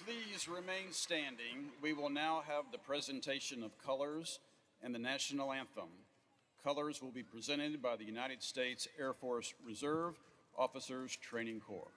Please remain standing. We will now have the presentation of colors and the national anthem. Colors will be presented by the United States Air Force Reserve Officers Training Corps.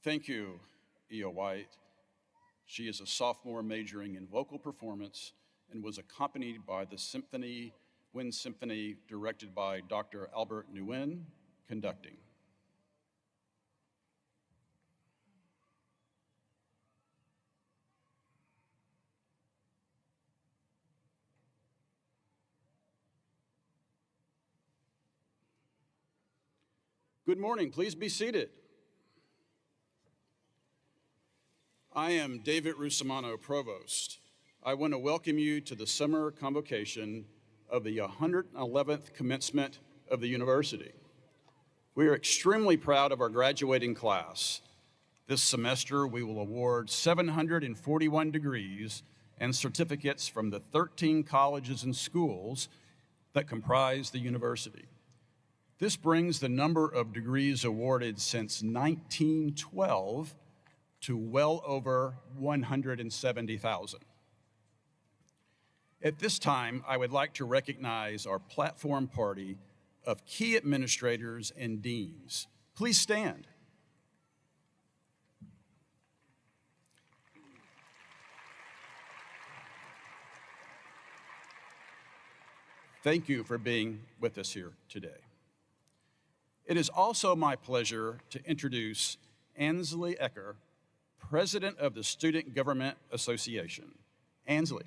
Thank you, E.O. White. She is a sophomore majoring in vocal performance and was accompanied by the Wind Symphony directed by Dr. Albert Nguyen, conducting. Good morning, please be seated. I am David Russamano, Provost. I want to welcome you to the summer convocation of the 111th commencement of the university. We are extremely proud of our graduating class. This semester, we will award 741 degrees and certificates from the 13 colleges and schools that comprise the university. This brings the number of degrees awarded since 1912 to well over 170,000. At this time, I would like to recognize our platform party of key administrators and deans. Please stand. Thank you for being with us here today. It is also my pleasure to introduce Ansley Ecker, President of the Student Government Association. Ansley.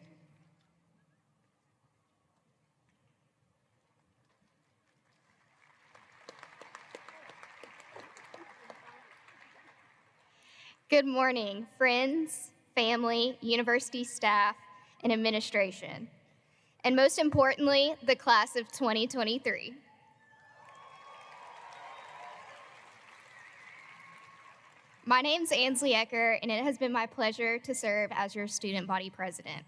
Good morning, friends, family, university staff, and administration, and most importantly, the class of 2023. My name's Ansley Ecker, and it has been my pleasure to serve as your student body president.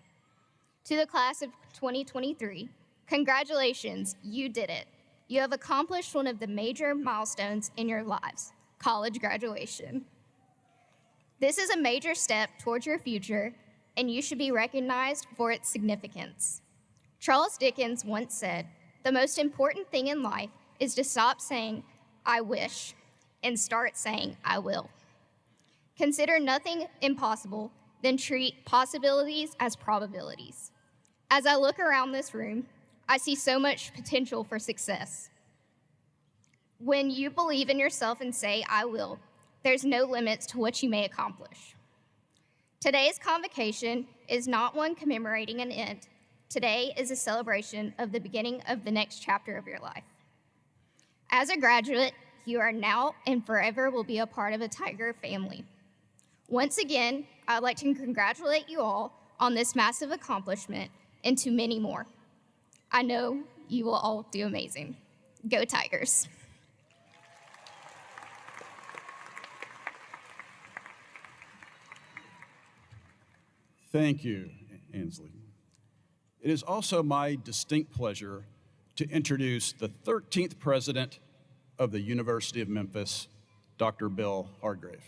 To the class of 2023, congratulations, you did it. You have accomplished one of the major milestones in your lives, college graduation. This is a major step towards your future, and you should be recognized for its significance. Charles Dickens once said, "The most important thing in life is to stop saying, 'I wish,' and start saying, 'I will.' Consider nothing impossible, then treat possibilities as probabilities." As I look around this room, I see so much potential for success. When you believe in yourself and say, "I will," there's no limits to what you may accomplish. Today's convocation is not one commemorating an end. Today is a celebration of the beginning of the next chapter of your life. As a graduate, you are now and forever will be a part of a Tiger family. Once again, I'd like to congratulate you all on this massive accomplishment and to many more. I know you will all do amazing. Go Tigers. Thank you, Ansley. It is also my distinct pleasure to introduce the 13th president of the University of Memphis, Dr. Bill Hardgrave.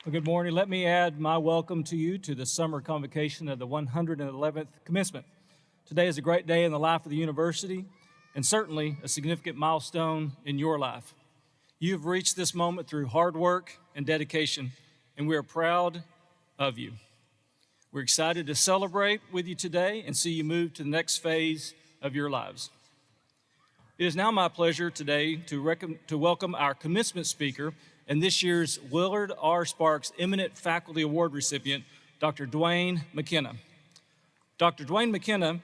Well, good morning. Let me add my welcome to you to the summer convocation of the 111th Commencement. Today is a great day in the life of the university and certainly a significant milestone in your life. You've reached this moment through hard work and dedication, and we are proud of you. We're excited to celebrate with you today and see you move to the next phase of your lives. It is now my pleasure today to welcome our commencement speaker and this year's Willard R. Sparks Eminent Faculty Award recipient, Dr. Dwayne McKenna. Dr. Dwayne McKenna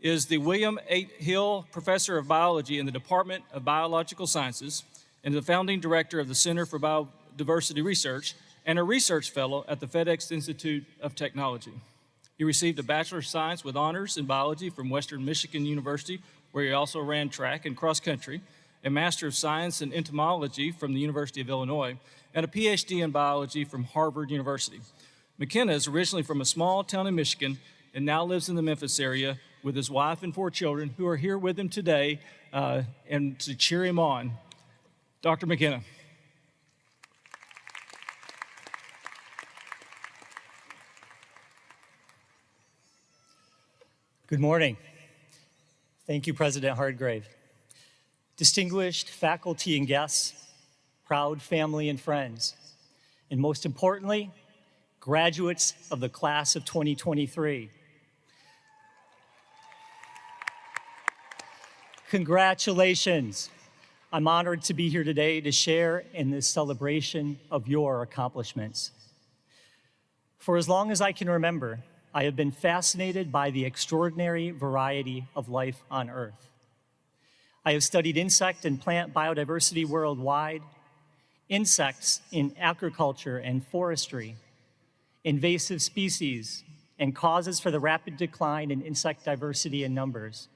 is the William H. Hill Professor of Biology in the Department of Biological Sciences and the founding director of the Center for Biodiversity Research and a research fellow at the FedEx Institute of Technology. He received a Bachelor of Science with honors in biology from Western Michigan University, where he also ran track and cross country, a Master of Science in Entomology from the University of Illinois, and a PhD in biology from Harvard University. McKenna is originally from a small town in Michigan and now lives in the Memphis area with his wife and 4 children who are here with him today and to cheer him on. Dr. McKenna. Good morning. Thank you, President Hardgrave. Distinguished faculty and guests, proud family and friends, and most importantly, graduates of the class of 2023. Congratulations. I'm honored to be here today to share in this celebration of your accomplishments. For as long as I can remember, I have been fascinated by the extraordinary variety of life on Earth. I have studied insect and plant biodiversity worldwide, insects in agriculture and forestry, invasive species, and causes for the rapid decline in insect diversity and numbers.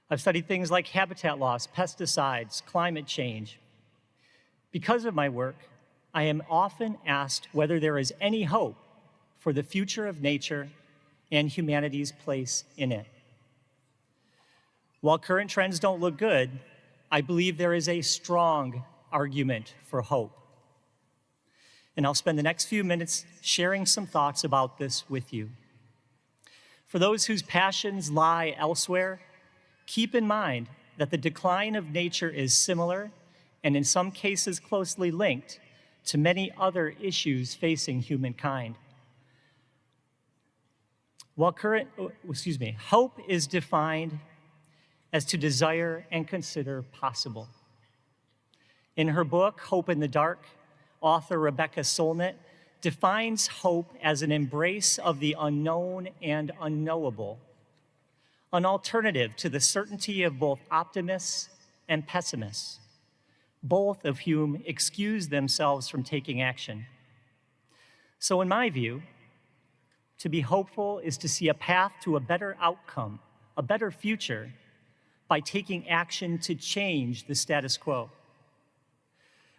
I've studied things like habitat loss, pesticides, climate change. Because of my work, I am often asked whether there is any hope for the future of nature and humanity's place in it. While current trends don't look good, I believe there is a strong argument for hope. And I'll spend the next few minutes sharing some thoughts about this with you. For those whose passions lie elsewhere, keep in mind that the decline of nature is similar and in some cases closely linked to many other issues facing humankind. While hope is defined as to desire and consider possible. In her book, Hope in the Dark, author Rebecca Solnit defines hope as an embrace of the unknown and unknowable, an alternative to the certainty of both optimists and pessimists, both of whom excuse themselves from taking action. So in my view, to be hopeful is to see a path to a better outcome, a better future, by taking action to change the status quo.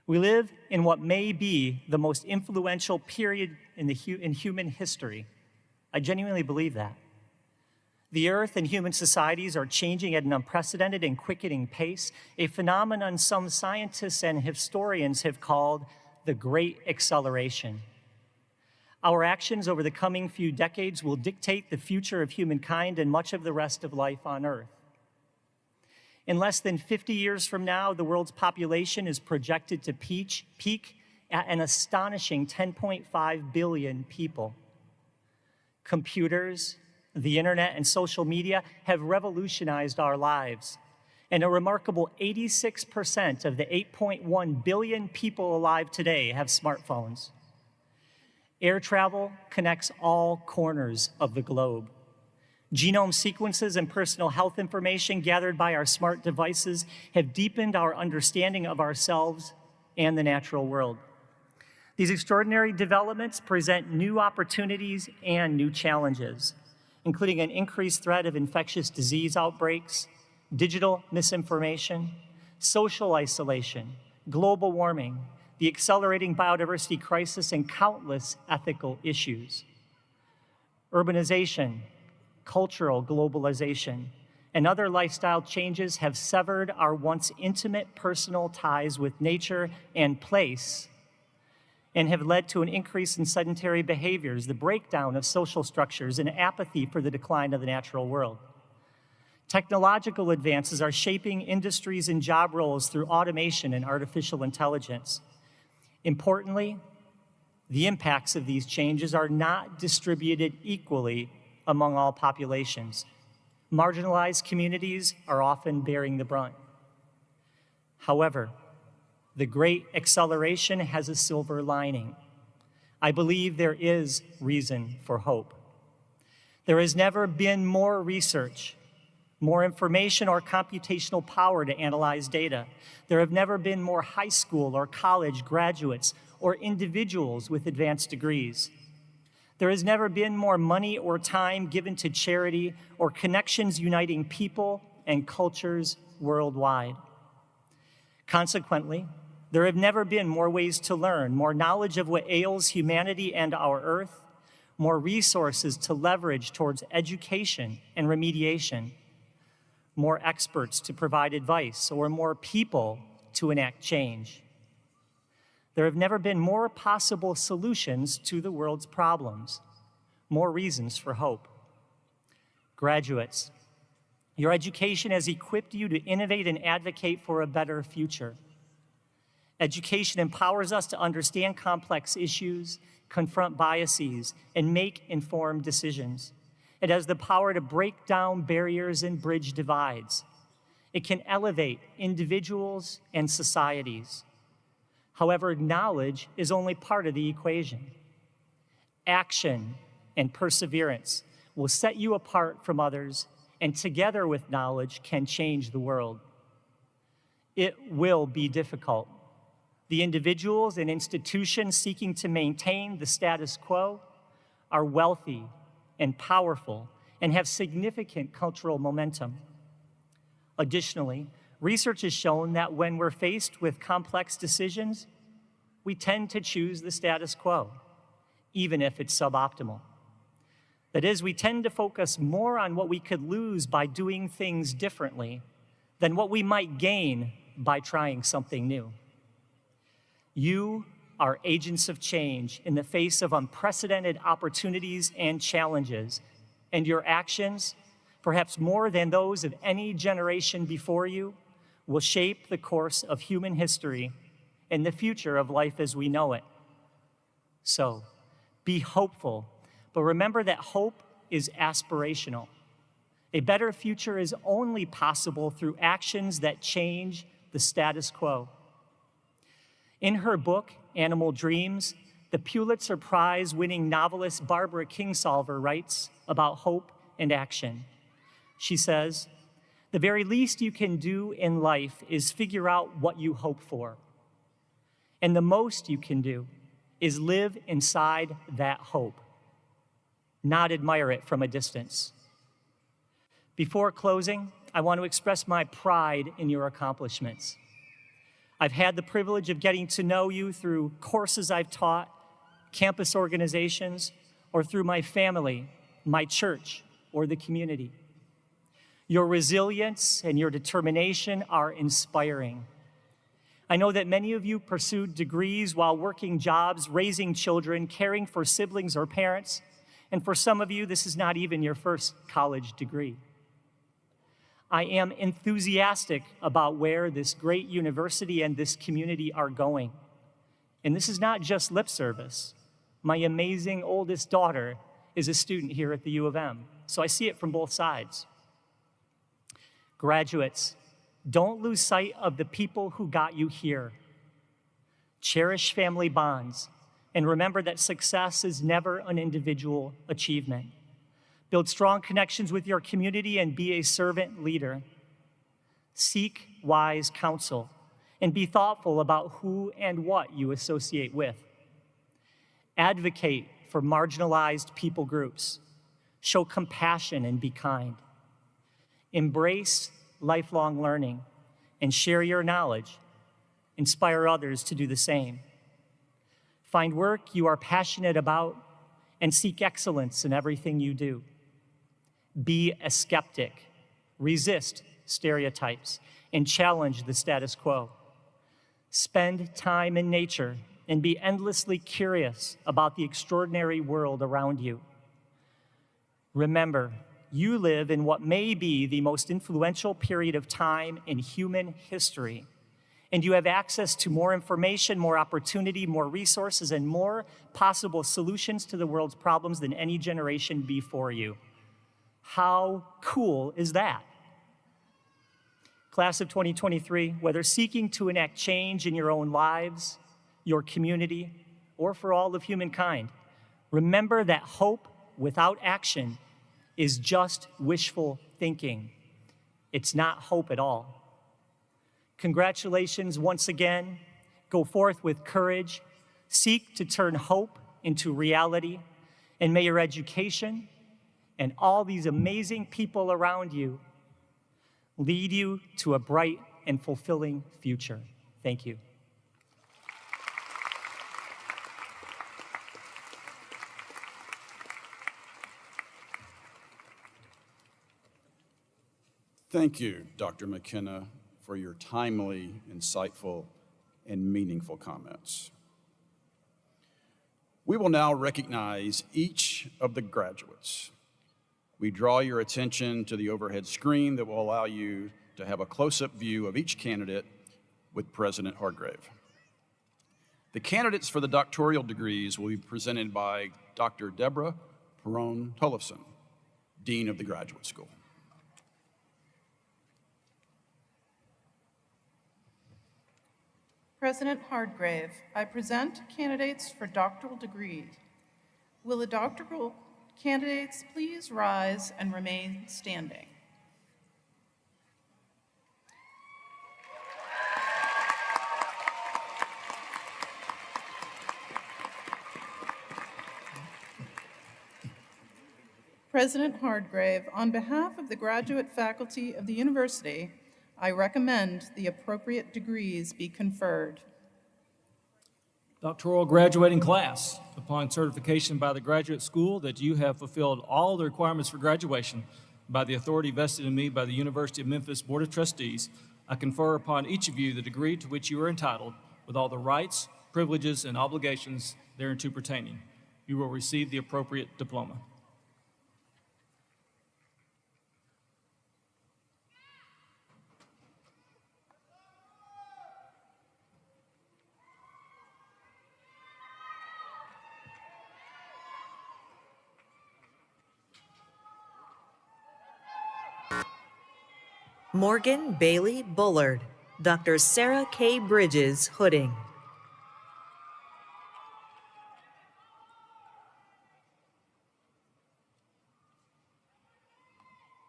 We live in what may be the most influential period in human history. I genuinely believe that. The earth and human societies are changing at an unprecedented and quickening pace, a phenomenon some scientists and historians have called the Great Acceleration. Our actions over the coming few decades will dictate the future of humankind and much of the rest of life on Earth. In less than 50 years from now, the world's population is projected to peak at an astonishing 10.5 billion people. Computers, the internet, and social media have revolutionized our lives, and a remarkable 86% of the 8.1 billion people alive today have smartphones. Air travel connects all corners of the globe. Genome sequences and personal health information gathered by our smart devices have deepened our understanding of ourselves and the natural world. These extraordinary developments present new opportunities and new challenges, including an increased threat of infectious disease outbreaks, digital misinformation, social isolation, global warming, the accelerating biodiversity crisis, and countless ethical issues. Urbanization, cultural globalization, and other lifestyle changes have severed our once intimate personal ties with nature and place, and have led to an increase in sedentary behaviors, the breakdown of social structures, and apathy for the decline of the natural world. Technological advances are shaping industries and job roles through automation and artificial intelligence. Importantly, the impacts of these changes are not distributed equally among all populations. Marginalized communities are often bearing the brunt. However, the Great Acceleration has a silver lining. I believe there is reason for hope. There has never been more research, more information, or computational power to analyze data. There have never been more high school or college graduates or individuals with advanced degrees. There has never been more money or time given to charity or connections uniting people and cultures worldwide. Consequently, there have never been more ways to learn, more knowledge of what ails humanity and our Earth, more resources to leverage towards education and remediation, more experts to provide advice, or more people to enact change. There have never been more possible solutions to the world's problems, more reasons for hope. Graduates, your education has equipped you to innovate and advocate for a better future. Education empowers us to understand complex issues, confront biases, and make informed decisions. It has the power to break down barriers and bridge divides. It can elevate individuals and societies. However, knowledge is only part of the equation. Action and perseverance will set you apart from others, and together with knowledge can change the world. It will be difficult. The individuals and institutions seeking to maintain the status quo are wealthy and powerful and have significant cultural momentum. Additionally, research has shown that when we're faced with complex decisions, we tend to choose the status quo, even if it's suboptimal. That is, we tend to focus more on what we could lose by doing things differently than what we might gain by trying something new. You are agents of change in the face of unprecedented opportunities and challenges, and your actions, perhaps more than those of any generation before you, will shape the course of human history and the future of life as we know it. So, be hopeful, but remember that hope is aspirational. A better future is only possible through actions that change the status quo. In her book, Animal Dreams, the Pulitzer Prize-winning novelist Barbara Kingsolver writes about hope and action. She says, "The very least you can do in life is figure out what you hope for. And the most you can do is live inside that hope, not admire it from a distance." Before closing, I want to express my pride in your accomplishments. I've had the privilege of getting to know you through courses I've taught, campus organizations, or through my family, my church, or the community. Your resilience and your determination are inspiring. I know that many of you pursued degrees while working jobs, raising children, caring for siblings or parents, and for some of you, this is not even your first college degree. I am enthusiastic about where this great university and this community are going. And this is not just lip service. My amazing oldest daughter is a student here at the U of M, so I see it from both sides. Graduates, don't lose sight of the people who got you here. Cherish family bonds, and remember that success is never an individual achievement. Build strong connections with your community and be a servant leader. Seek wise counsel, and be thoughtful about who and what you associate with. Advocate for marginalized people groups. Show compassion and be kind. Embrace lifelong learning and share your knowledge. Inspire others to do the same. Find work you are passionate about and seek excellence in everything you do. Be a skeptic, resist stereotypes, and challenge the status quo. Spend time in nature and be endlessly curious about the extraordinary world around you. Remember, you live in what may be the most influential period of time in human history, and you have access to more information, more opportunity, more resources, and more possible solutions to the world's problems than any generation before you. How cool is that? Class of 2023, whether seeking to enact change in your own lives, your community, or for all of humankind, remember that hope without action is just wishful thinking. It's not hope at all. Congratulations once again. Go forth with courage. Seek to turn hope into reality. And may your education and all these amazing people around you lead you to a bright and fulfilling future. Thank you. Thank you, Dr. McKenna, for your timely, insightful, and meaningful comments. We will now recognize each of the graduates. We draw your attention to the overhead screen that will allow you to have a close-up view of each candidate with President Hargrave. The candidates for the doctoral degrees will be presented by Dr. Deborah Perron-Tollefson, Dean of the Graduate School. President Hargrave, I present candidates for doctoral degrees. Will the doctoral candidates please rise and remain standing? President Hargrave, on behalf of the graduate faculty of the university, I recommend the appropriate degrees be conferred. Doctoral graduating class, upon certification by the graduate school that you have fulfilled all the requirements for graduation by the authority vested in me by the University of Memphis Board of Trustees, I confer upon each of you the degree to which you are entitled with all the rights, privileges, and obligations thereunto pertaining. You will receive the appropriate diploma. Morgan Bailey Bullard, Dr. Sarah K. Bridges Hooding.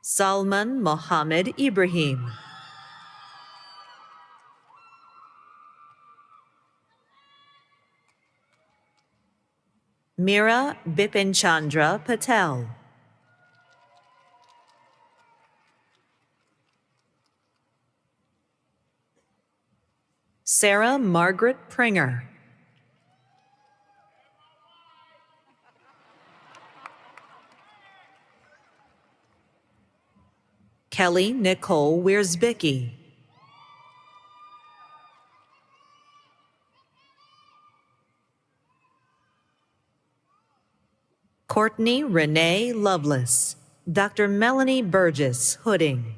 Salman Mohammed Ibrahim. Meera Bipinchandra Patel. Sarah Margaret Pringer. Kelly Nicole Wiersbicki. Courtney Renee Lovelace. Dr. Melanie Burgess Hooding.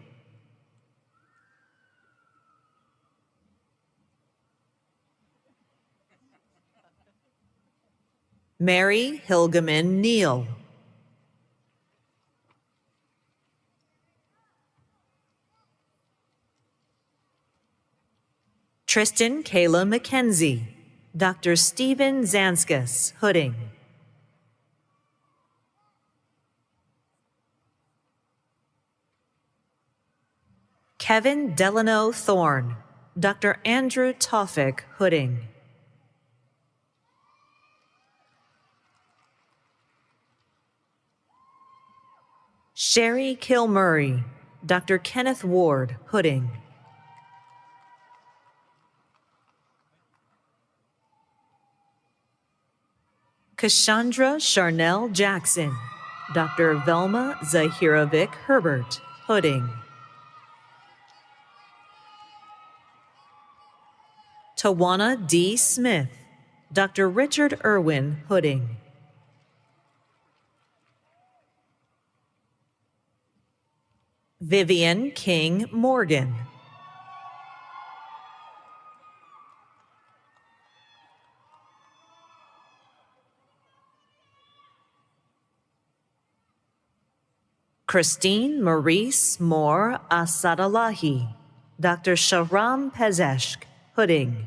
Mary Hilgeman Neal. Tristan Kayla McKenzie. Dr. Stephen Zanskas Hooding. Kevin Delano Thorne. Dr. Andrew Toffick Hooding. Sherry Kilmurray. Dr. Kenneth Ward Hooding. Cassandra Charnel Jackson. Dr. Velma Zahirovic Herbert Hooding. Tawana D. Smith. Dr. Richard Irwin Hooding. Vivian King Morgan. Christine Maurice Moore Asadalahi. Dr. Shahram Pezeshk Hooding.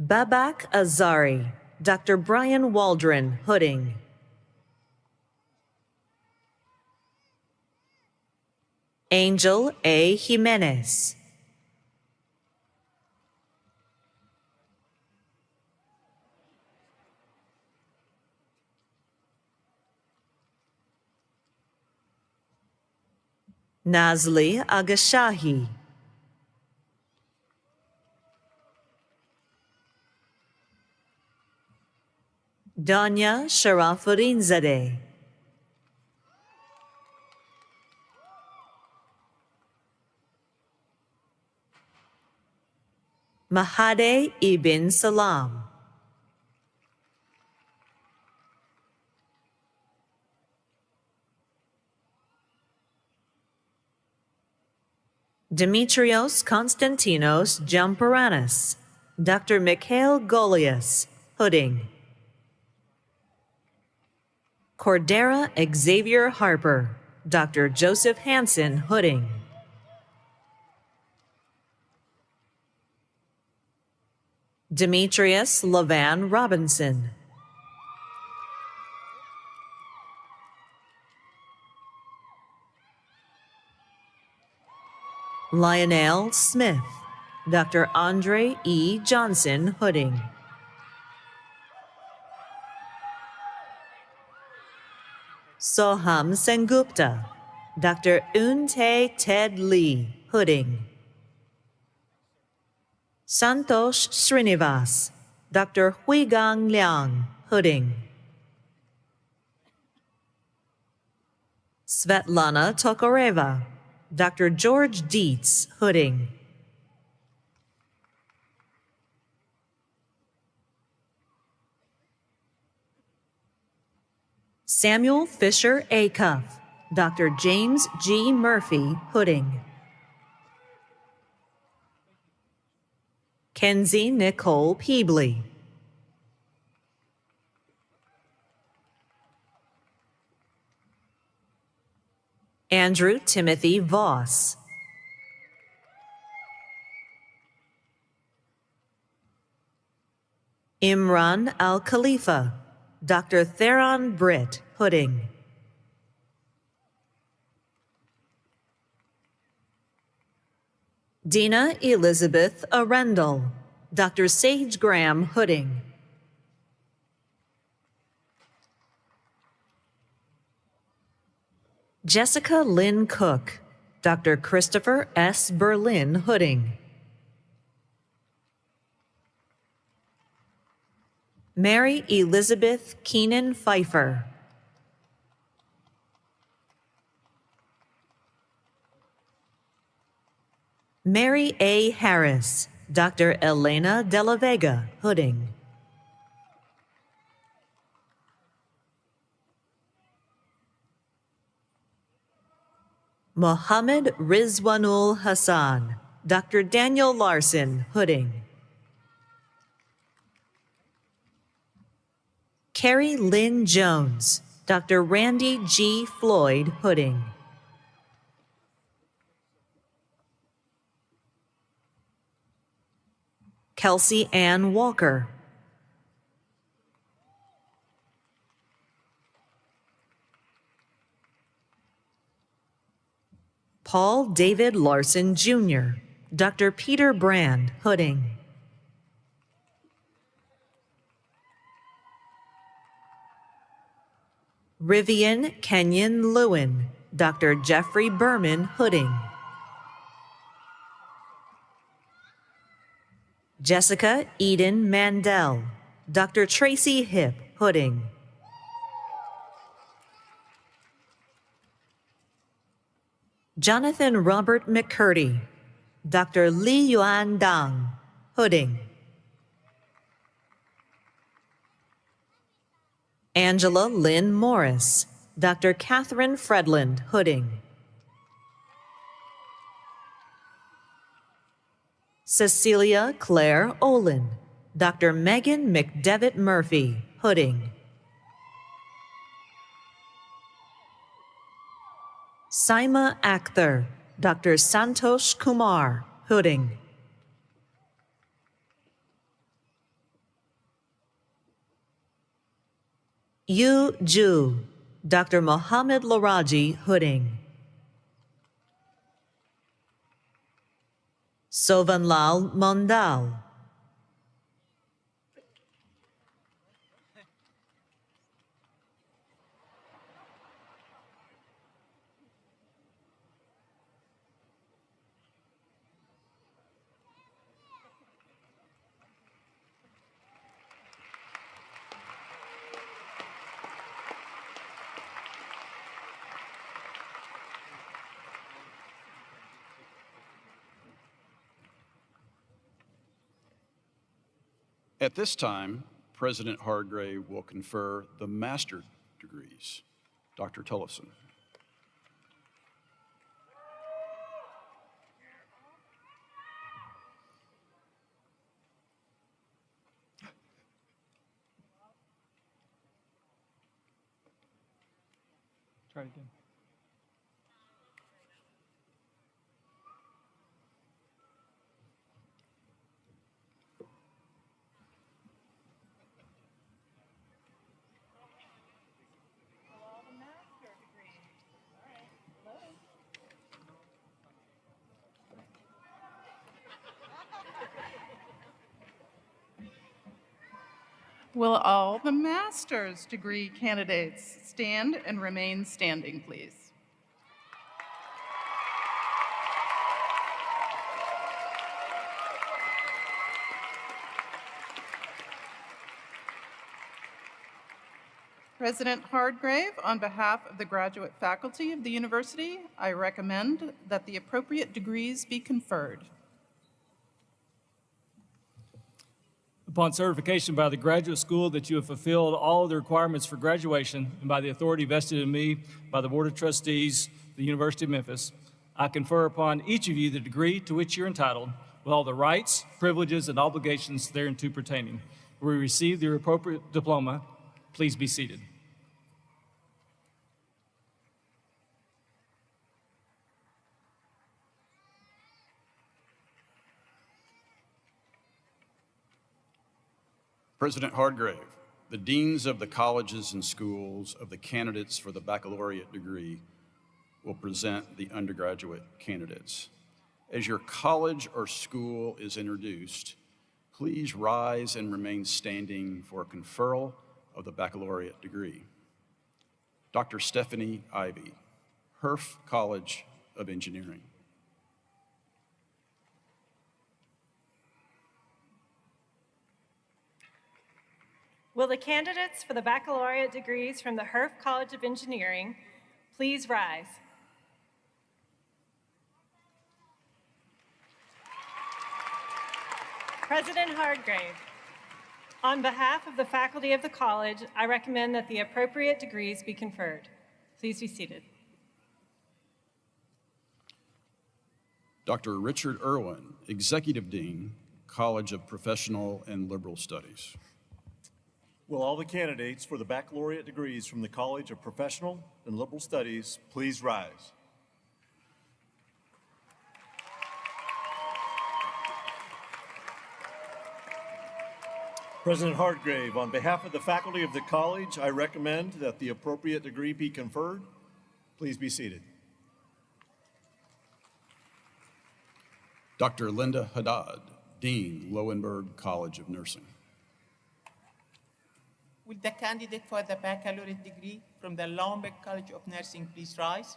Babak Azari. Dr. Brian Waldron Hooding. Angel A. Jimenez. Nazli Agashahi. Danya Sharafuddinzadeh. Mahade Ibn Salam. Demetrios Konstantinos Jamparanis. Dr. Mikhail Golias Hooding. Cordera Xavier Harper. Dr. Joseph Hansen Hooding. Demetrius Levan Robinson. Lionel Smith. Dr. Andre E. Johnson Hooding. Soham Sengupta. Dr. Unte Ted Lee Hooding. Santosh Srinivas. Dr. Huigang Liang Hooding. Svetlana Tokareva. Dr. George Dietz Hooding. Samuel Fisher Acuff. Dr. James G. Murphy Hooding. Kenzie Nicole Peebley. Andrew Timothy Voss. Imran Al Khalifa. Dr. Theron Britt Hooding. Dina Elizabeth Arundel. Dr. Sage Graham Hooding. Jessica Lynn Cook, Dr. Christopher S. Berlin Hooding. Mary Elizabeth Keenan Pfeiffer. Mary A. Harris, Dr. Elena de la Vega Hooding. Mohammed Rizwanul Hassan, Dr. Daniel Larson Hooding. Carrie Lynn Jones, Dr. Randy G. Floyd Hooding. Kelsey Ann Walker. Paul David Larson Jr., Dr. Peter Brand Hooding. Rivian Kenyon Lewin, Dr. Jeffrey Berman Hooding. Jessica Eden Mandel, Dr. Tracy Hip Hooding. Jonathan Robert McCurdy, Dr. Li Yuan Dang Hooding. Angela Lynn Morris, Dr. Catherine Fredland Hooding. Cecilia Claire Olin, Dr. Megan McDevitt Murphy Hooding. Saima Akhtar, Dr. Santosh Kumar Hooding. Yu Ju, Dr. Mohammed Laraji Hooding. Sovanlal Mondal. At this time, President Hargrave will confer the master degrees. Dr. Tillotson. Try it again. Will all the master's degree candidates stand and remain standing, please? President Hargrave, on behalf of the graduate faculty of the university, I recommend that the appropriate degrees be conferred. Upon certification by the graduate school that you have fulfilled all of the requirements for graduation and by the authority vested in me by the Board of Trustees of the University of Memphis, I confer upon each of you the degree to which you're entitled with all the rights, privileges, and obligations thereunto pertaining. We receive the appropriate diploma. Please be seated. President Hargrave, the deans of the colleges and schools of the candidates for the baccalaureate degree will present the undergraduate candidates. As your college or school is introduced, please rise and remain standing for a conferral of the baccalaureate degree. Dr. Stephanie Ivy, Herf College of Engineering. Will the candidates for the baccalaureate degrees from the Herf College of Engineering please rise? President Hardgrave, on behalf of the faculty of the college, I recommend that the appropriate degrees be conferred. Please be seated. Dr. Richard Irwin, Executive Dean, College of Professional and Liberal Studies. Will all the candidates for the baccalaureate degrees from the College of Professional and Liberal Studies please rise? President Hardgrave, on behalf of the faculty of the college, I recommend that the appropriate degree be conferred. Please be seated. Dr. Linda Haddad, Dean, Lowenberg College of Nursing. Will the candidate for the baccalaureate degree from the Lowenberg College of Nursing please rise?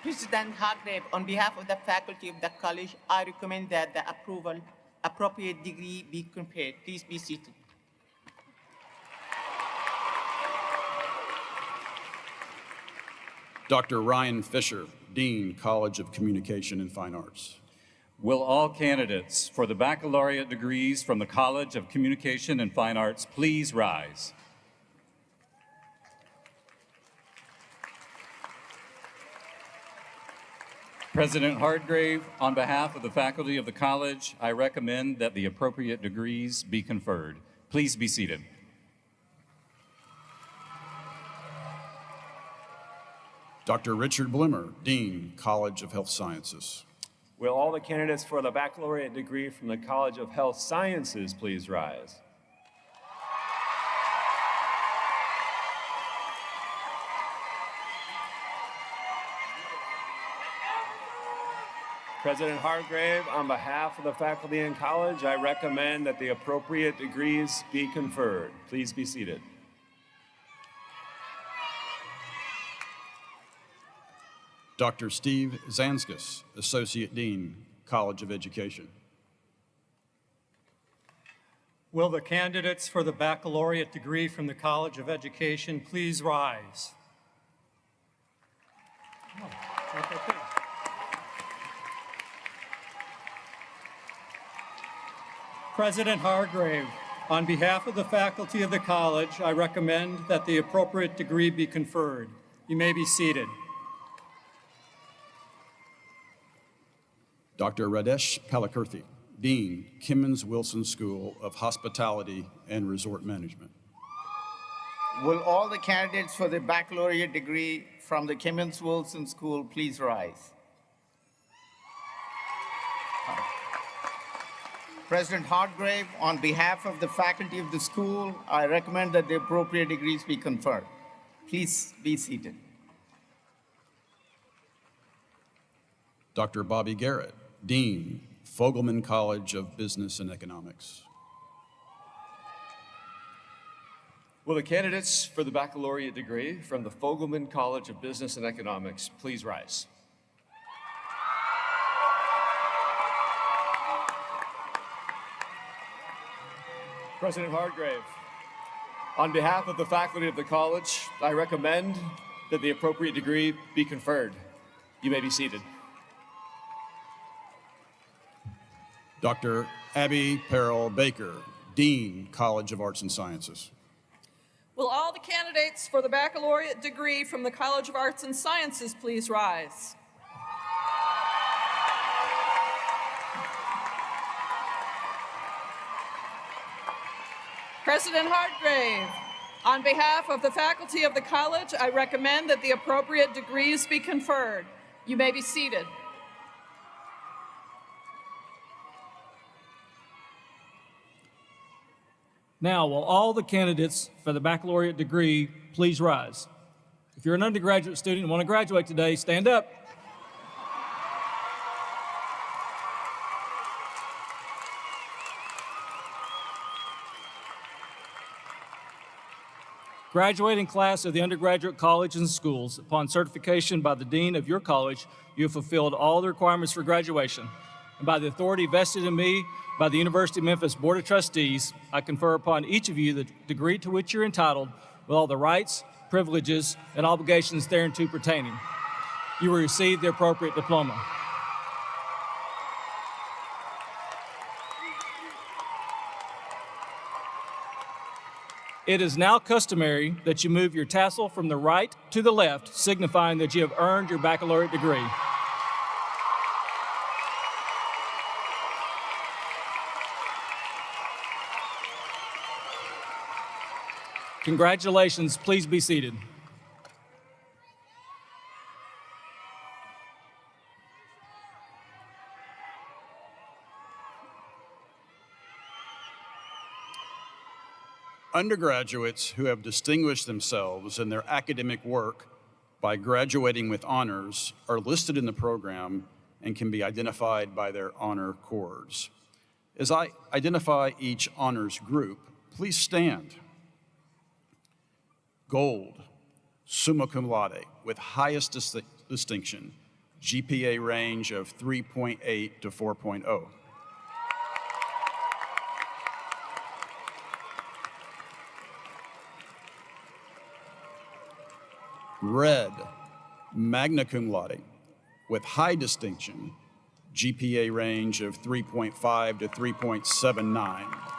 President Hargrave, on behalf of the faculty of the college, I recommend that the appropriate degree be conferred. Please be seated. Dr. Ryan Fisher, Dean, College of Communication and Fine Arts. Will all candidates for the baccalaureate degrees from the College of Communication and Fine Arts please rise? President Hardgrave, on behalf of the faculty of the college, I recommend that the appropriate degrees be conferred. Please be seated. Dr. Richard Blimmer, Dean, College of Health Sciences. Will all the candidates for the baccalaureate degree from the College of Health Sciences please rise? President Hargrave, on behalf of the faculty and college, I recommend that the appropriate degrees be conferred. Please be seated. Dr. Steve Zanskis, Associate Dean, College of Education. Will the candidates for the baccalaureate degree from the College of Education please rise? President Hargrave, on behalf of the faculty of the college, I recommend that the appropriate degree be conferred. You may be seated. Dr. Radesh Palakirthi, Dean, Kimmons Wilson School of Hospitality and Resort Management. Will all the candidates for the baccalaureate degree from the Kimmons Wilson School please rise? President Hargrave, on behalf of the faculty of the school, I recommend that the appropriate degrees be conferred. Please be seated. Dr. Bobby Garrett, Dean, Fogelman College of Business and Economics. Will the candidates for the baccalaureate degree from the Fogelman College of Business and Economics please rise? President Hargrave, on behalf of the faculty of the college, I recommend that the appropriate degree be conferred. You may be seated. Dr. Abby Perrell Baker, Dean, College of Arts and Sciences. Will all the candidates for the baccalaureate degree from the College of Arts and Sciences please rise? President Hardgrave, on behalf of the faculty of the college, I recommend that the appropriate degrees be conferred. You may be seated. Now, will all the candidates for the baccalaureate degree please rise? If you're an undergraduate student and want to graduate today, stand up. Graduating class of the undergraduate colleges and schools, upon certification by the dean of your college, you have fulfilled all the requirements for graduation. And by the authority vested in me by the University of Memphis Board of Trustees, I confer upon each of you the degree to which you're entitled with all the rights, privileges, and obligations thereunto pertaining. You will receive the appropriate diploma. It is now customary that you move your tassel from the right to the left, signifying that you have earned your baccalaureate degree. Congratulations. Please be seated. Undergraduates who have distinguished themselves in their academic work by graduating with honors are listed in the program and can be identified by their honor cords. As I identify each honors group, please stand. Gold, summa cum laude, with highest distinction, GPA range of 3.8 to 4.0. Red, magna cum laude, with high distinction, GPA range of 3.5 to 3.79.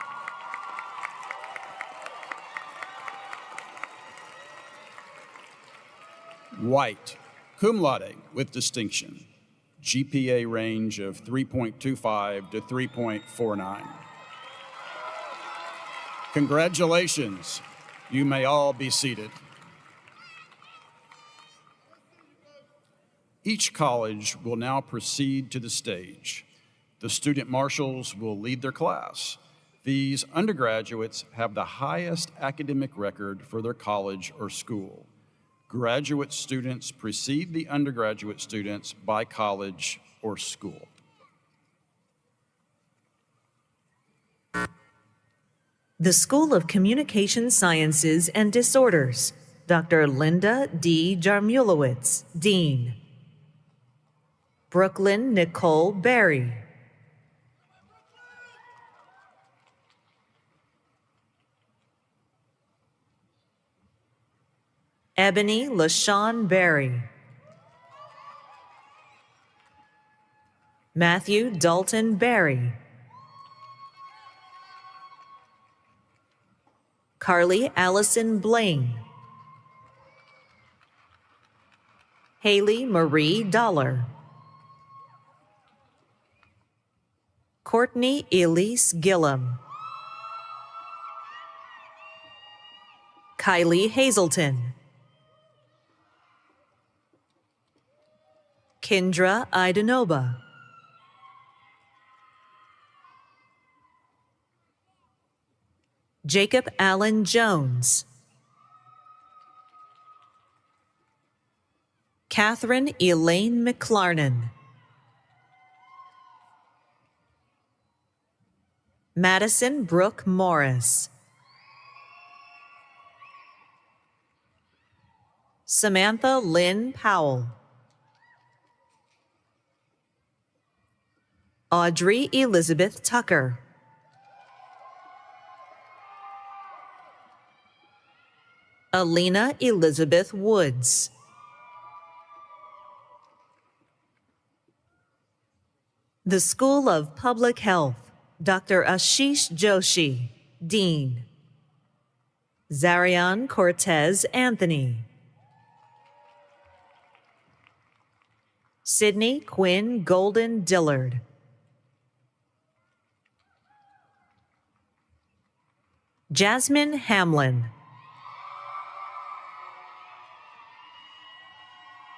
White, cum laude, with distinction, GPA range of 3.25 to 3.49. Congratulations. You may all be seated. Each college will now proceed to the stage. The student marshals will lead their class. These undergraduates have the highest academic record for their college or school. Graduate students precede the undergraduate students by college or school. The School of Communication Sciences and Disorders, Dr. Linda D. Jarmulowicz, Dean. Brooklyn Nicole Berry. Ebony LaShawn Berry. Matthew Dalton Berry. Carly Allison Blaine. Haley Marie Dollar. Courtney Elise Gillum. Kylie Hazelton. Kendra Idanoba. Jacob Allen Jones. Catherine Elaine McClarnon. Madison Brooke Morris. Samantha Lynn Powell. Audrey Elizabeth Tucker. Alina Elizabeth Woods. The School of Public Health, Dr. Ashish Joshi, Dean. Zarian Cortez Anthony. Sydney Quinn Golden Dillard. Jasmine Hamlin.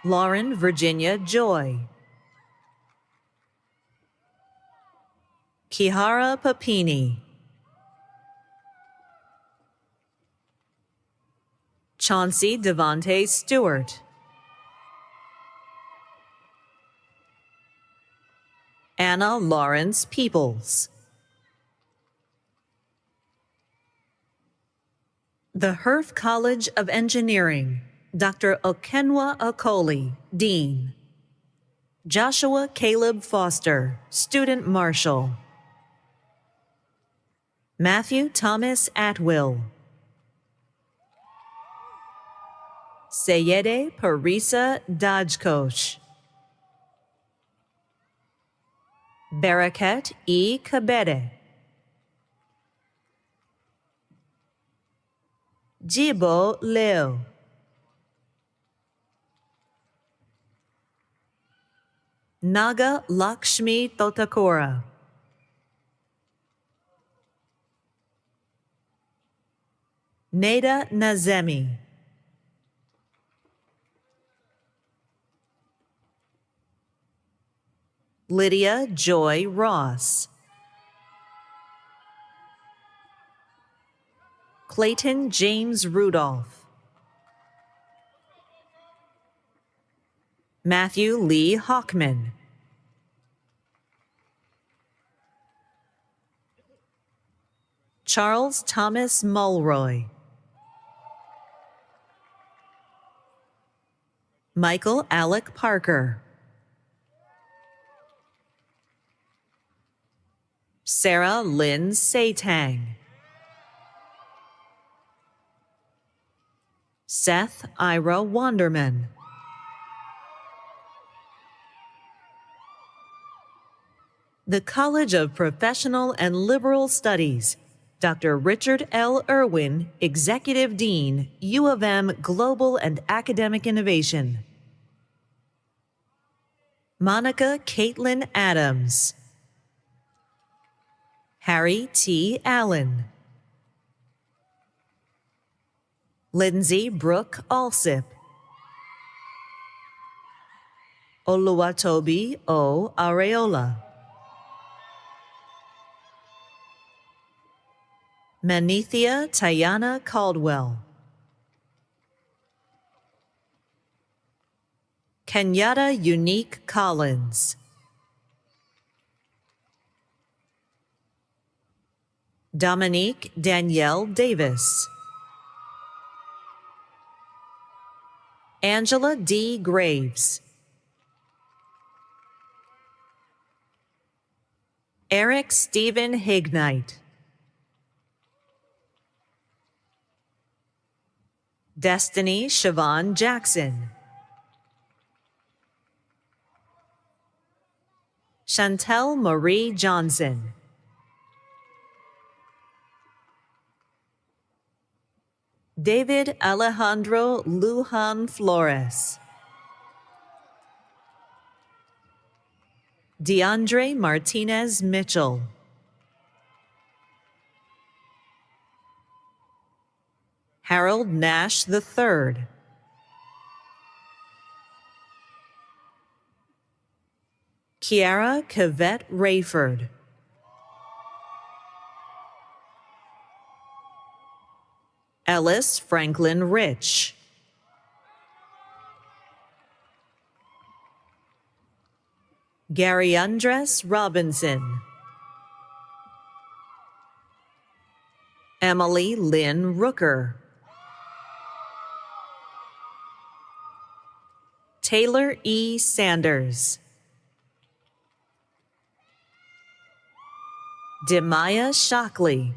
Lauren Virginia Joy. Kihara Papini. Chauncey Devontae Stewart, Anna Lawrence Peoples. The Hearth College of Engineering, Dr. Okenwa Okoli, Dean. Joshua Caleb Foster, Student Marshal. Matthew Thomas Atwill. Seyede Parisa Dajkosh. Barakat E. Kabede. Jibo Leo. Naga Lakshmi Totakora. Neda Nazemi. Lydia Joy Ross. Clayton James Rudolph. Matthew Lee Hockman. Charles Thomas Mulroy. Michael Alec Parker. Sarah Lynn Satang. Seth Ira Wanderman. The College of Professional and Liberal Studies, Dr. Richard L. Irwin, Executive Dean, U of M Global and Academic Innovation. Monica Caitlin Adams. Harry T. Allen. Lindsay Brooke Alsip. Oluwatobi O. Areola. Manithia Tayana Caldwell. Kenyatta Unique Collins. Dominique Danielle Davis. Angela D. Graves. Eric Stephen Hignite. Destiny Siobhan Jackson. Chantel Marie Johnson. David Alejandro Lujan Flores. DeAndre Martinez Mitchell. Harold Nash III. Kiara Cavett Rayford. Ellis Franklin Rich. Gary Andres Robinson. Emily Lynn Rooker. Taylor E. Sanders. Demaya Shockley.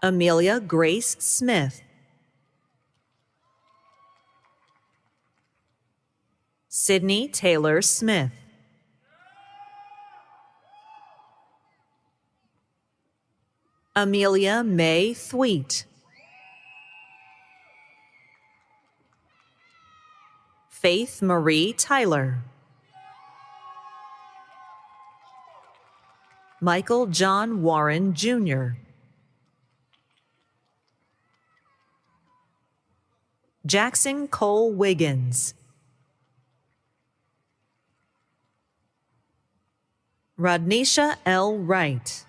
Amelia Grace Smith. Sydney Taylor Smith. Amelia May Thweet. Faith Marie Tyler. Michael John Warren Jr. Jackson Cole Wiggins. Rodnisha L. Wright.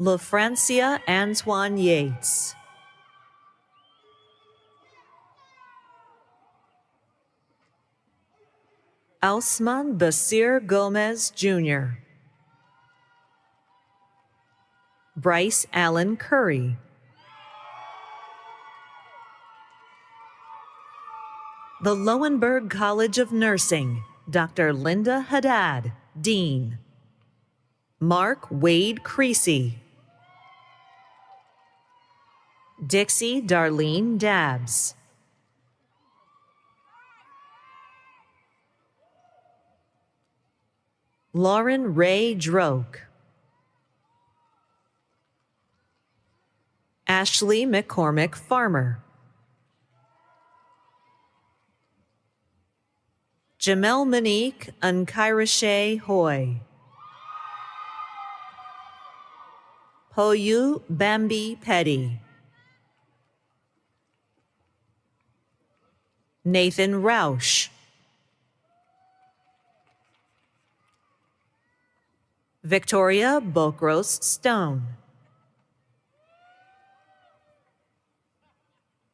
LaFrancia Antoine Yates. Ausman Basir Gomez, Jr. Bryce Allen Curry. The Lowenberg College of Nursing, Dr. Linda Haddad, Dean. Mark Wade Creasy. Dixie Darlene Dabbs. Lauren Ray Droke. Ashley McCormick Farmer. Jamel Monique Unkairashe Hoy. Poyu Bambi Petty. Nathan Rausch. Victoria Bokros Stone.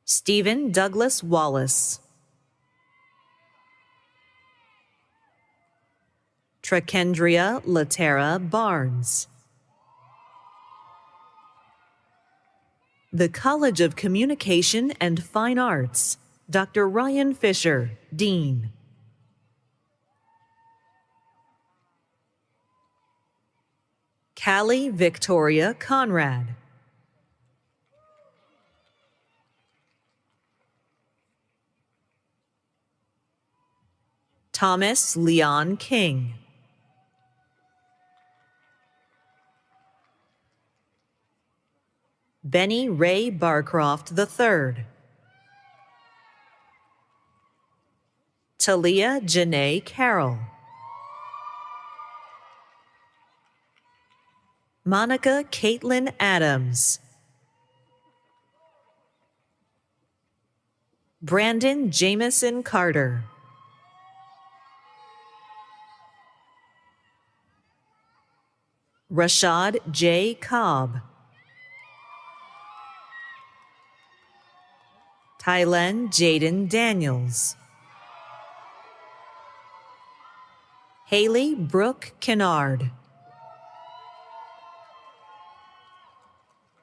Stephen Douglas Wallace. Trakendria Latera Barnes. The College of Communication and Fine Arts, Dr. Ryan Fisher, Dean. Callie Victoria Conrad. Thomas Leon King. Benny Ray Barcroft III. Talia Janae Carroll. Monica Caitlin Adams. Brandon Jamison Carter. Rashad J. Cobb. Tylen Jaden Daniels. Haley Brooke Kennard.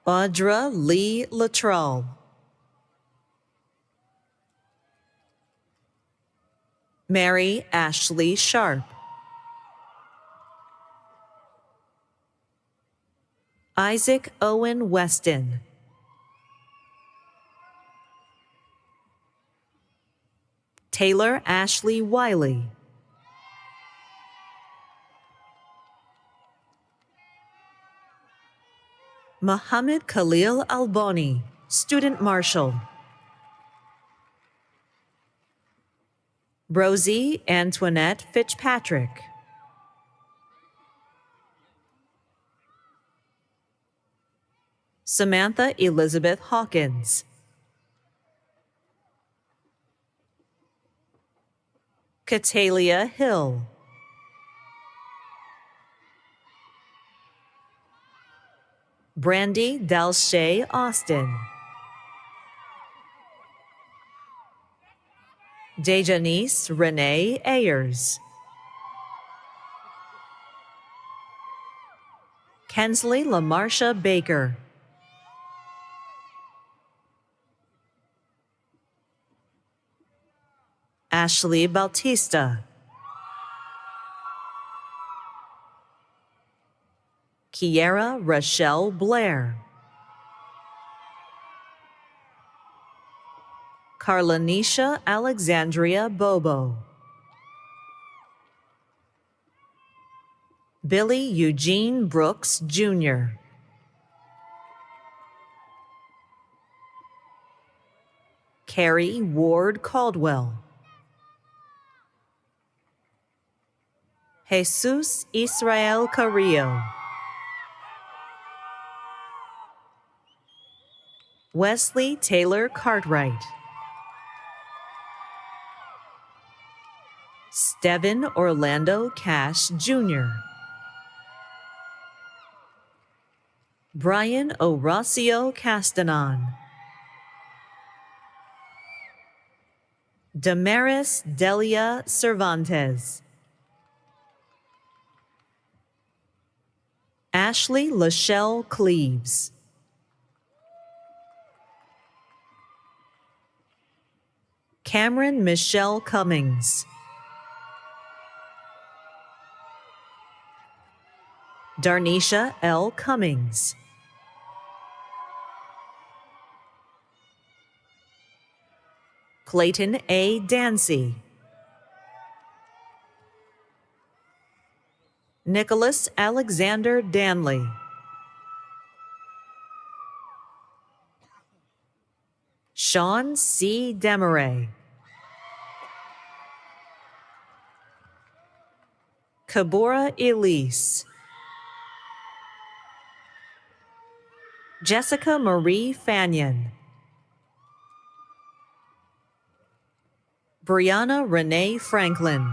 Audra Lee Latrell. Mary Ashley Sharp. Isaac Owen Weston. Taylor Ashley Wiley. Muhammad Khalil Alboni, Student Marshal. Rosie Antoinette Fitzpatrick. Samantha Elizabeth Hawkins. Catalia Hill. Brandy Dalshay Austin. Dejanice Renee Ayers. Kensley LaMarsha Baker. Ashley Bautista. Kiera Rochelle Blair. Carlanisha Alexandria Bobo. Billy Eugene Brooks, Jr. Carrie Ward Caldwell. Jesus Israel Carrillo. Wesley Taylor Cartwright. Steven Orlando Cash, Jr. Brian Horacio Castanon, Damaris Delia Cervantes, Ashley Lachelle Cleaves, Cameron Michelle Cummings, Darnisha L. Cummings, Clayton A. Dancy, Nicholas Alexander Danley, Sean C. Demaray, Kabora Elise, Jessica Marie Fanyon, Brianna Renee Franklin,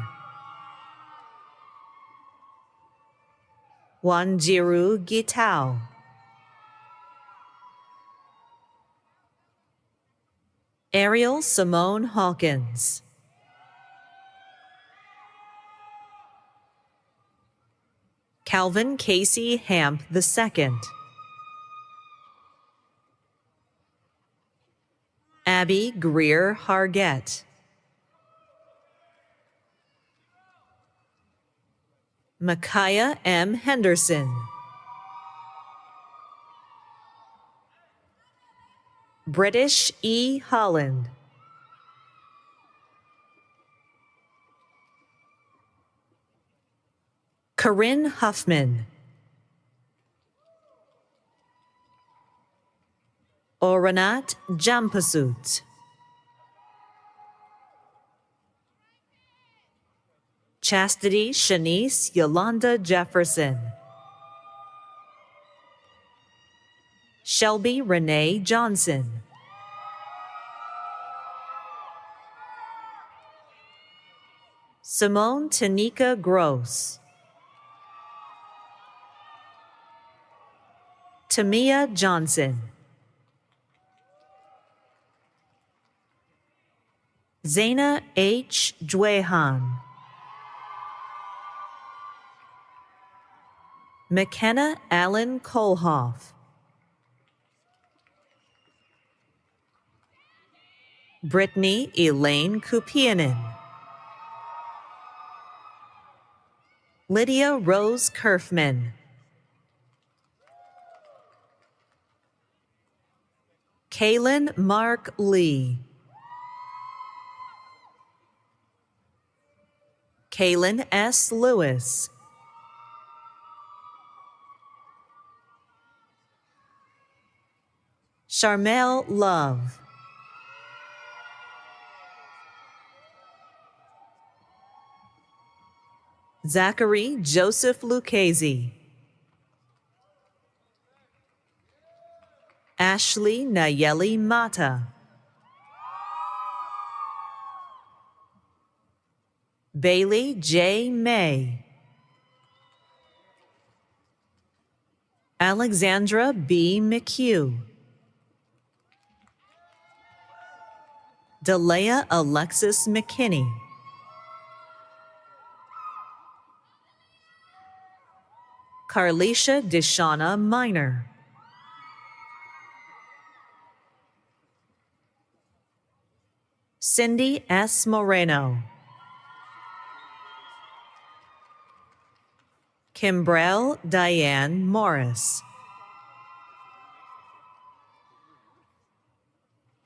Wanjiru Gitao, Ariel Simone Hawkins, Calvin Casey Hamp II, Abby Greer Hargett, Micaiah M. Henderson, British E. Holland, Corinne Huffman, Oranat Jampasut, Chastity Shanice Yolanda Jefferson, Shelby Renee Johnson, Simone Tanika Gross, Tamia Johnson, Zaina H. Dwehan, McKenna Allen Kolhoff, Brittany Elaine Kupianen, Lydia Rose Kerfman, Kaylin Mark Lee, Kaylin S. Lewis, Charmel Love, Zachary Joseph Lucchese, Ashley Nayeli Mata, Bailey J. May, Alexandra B. McHugh, Delea Alexis McKinney, Carlisha Deshauna Minor, Cindy S. Moreno, Kimbrell Diane Morris,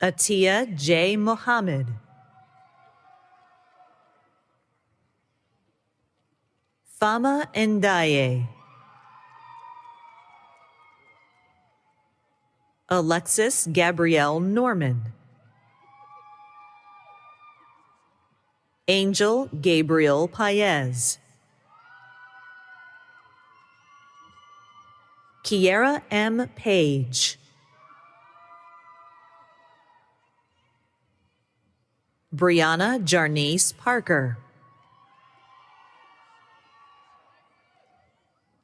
Atia J. Mohammed, Fama Ndaye, Alexis Gabrielle Norman, Angel Gabriel Paez, Kiera M. Page, Brianna Jarnice Parker,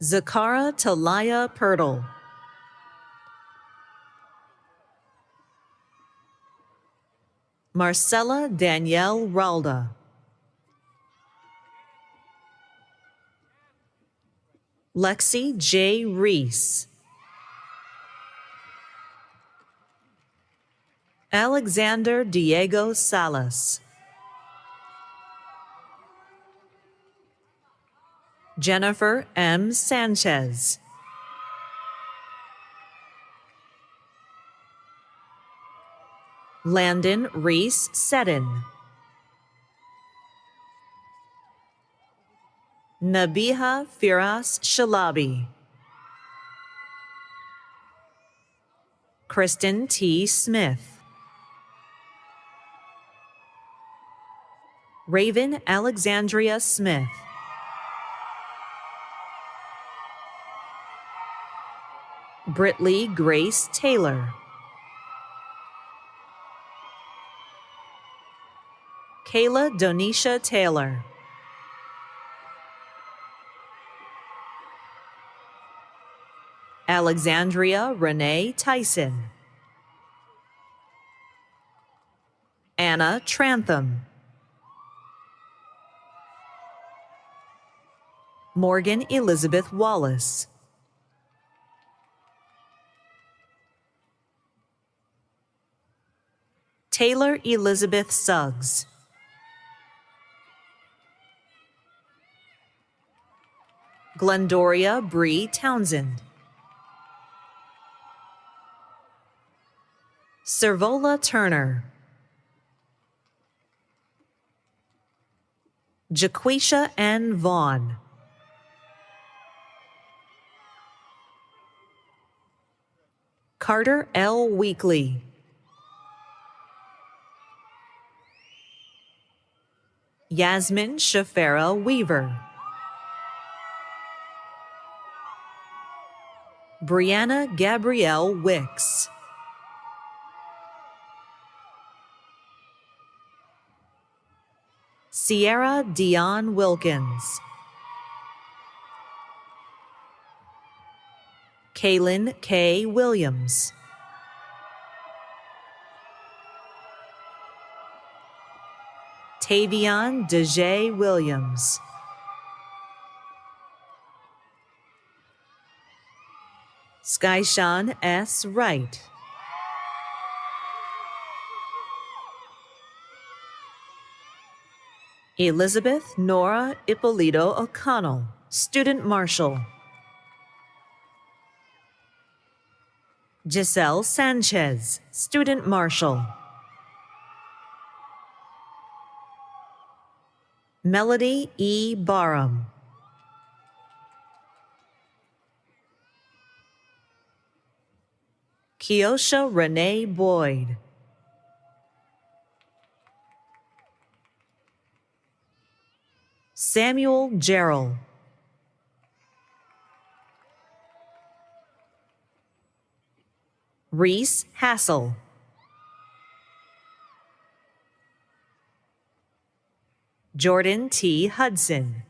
Zakara Talaya Pirtle, Marcella Danielle Ralda. Lexi J. Reese. Alexander Diego Salas. Jennifer M. Sanchez. Landon Reese Seddon. Nabiha Firas Shalabi. Kristen T. Smith. Raven Alexandria Smith. Britley Grace Taylor. Kayla Donisha Taylor. Alexandria Renee Tyson. Anna Trantham. Morgan Elizabeth Wallace. Taylor Elizabeth Suggs. Glendoria Bree Townsend. Servola Turner. Jaquisha N. Vaughn. Carter L. Weekly. Yasmin Shafera Weaver. Brianna Gabrielle Wicks. Sierra Dion Wilkins. Kaylin K. Williams. Tavion DeJay Williams. Skyshawn S. Wright. Elizabeth Nora Ippolito O'Connell, Student Marshal. Giselle Sanchez, Student Marshal. Melody E. Barham. Kiosha Renee Boyd. Samuel Gerald. Reese Hassel. Jordan T. Hudson.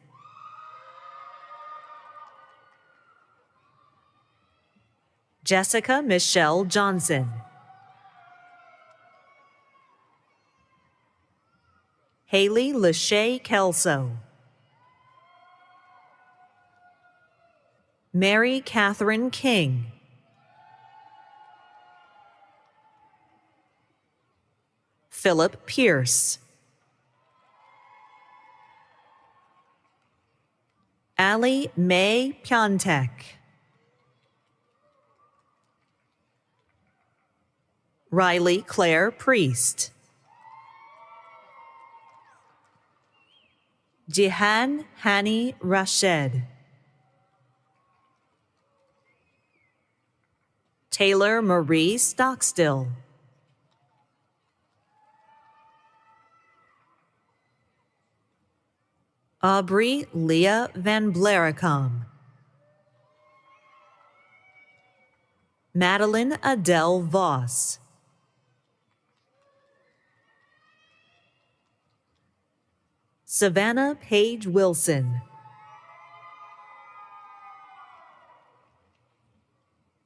Jessica Michelle Johnson. Haley Lachey Kelso. Mary Catherine King. Philip Pierce. Allie Mae Piontek. Riley Claire Priest. Jihan Hani Rashed. Taylor Marie Stockstill. Aubrey Leah Van Blaricom. Madeline Adele Voss. Savannah Paige Wilson.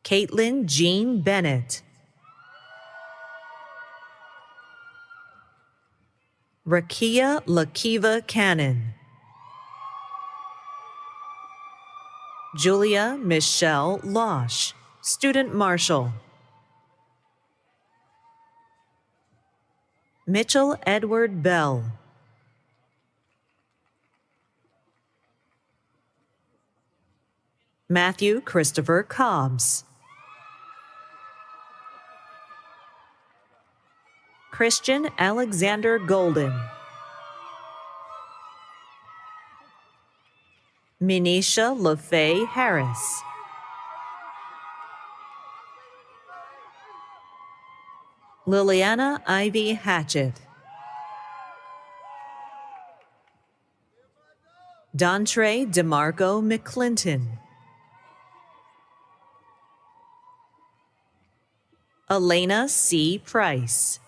Caitlin Jean Bennett. Rakia Lakiva Cannon. Julia Michelle Losh, Student Marshal. Mitchell Edward Bell. Matthew Christopher Cobbs. Christian Alexander Golden. Minisha LaFay Harris. Liliana Ivy Hatchett. Dontre DeMarco McClinton. Elena C. Price.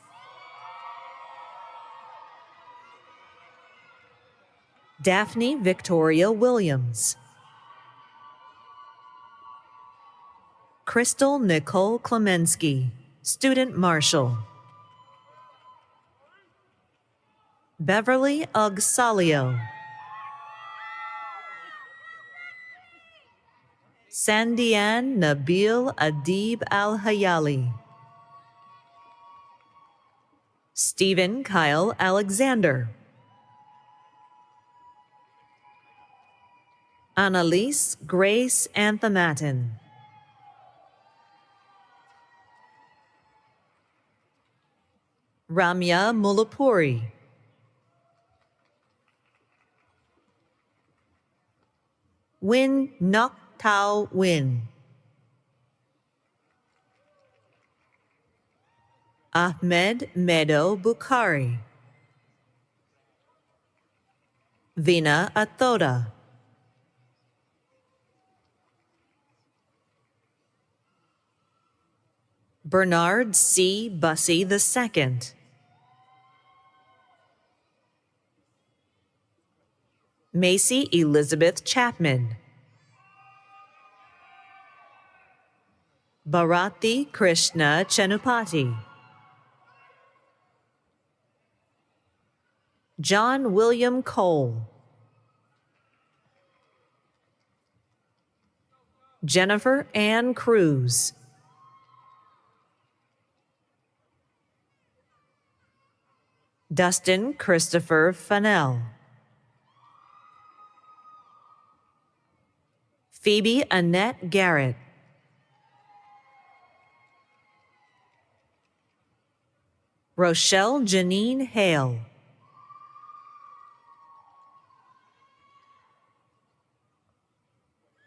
Daphne Victoria Williams. Crystal Nicole Klemensky, Student Marshal. Beverly Ugsalio. Sandian Nabil Adib Al-Hayali. Stephen Kyle Alexander. Annalise Grace Anthematin. Ramya Mulapuri. Win Nok Tao Win. Ahmed Medo Bukhari. Vina Athoda. Bernard C. Bussey II. Macy Elizabeth Chapman. Bharati Krishna Chenupati. John William Cole. Jennifer Ann Cruz. Dustin Christopher Fennell. Phoebe Annette Garrett. Rochelle Janine Hale.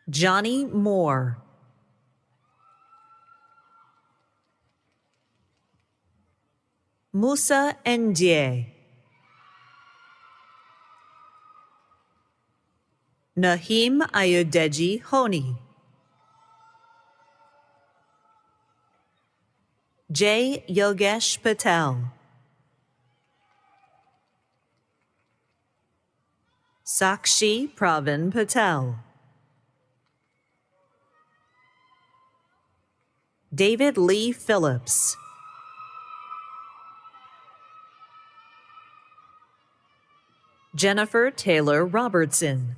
Johnny Moore. Musa Ndie. Nahim Ayudeji Honi. J. Yogesh Patel. Sakshi Pravin Patel. David Lee Phillips. Jennifer Taylor Robertson.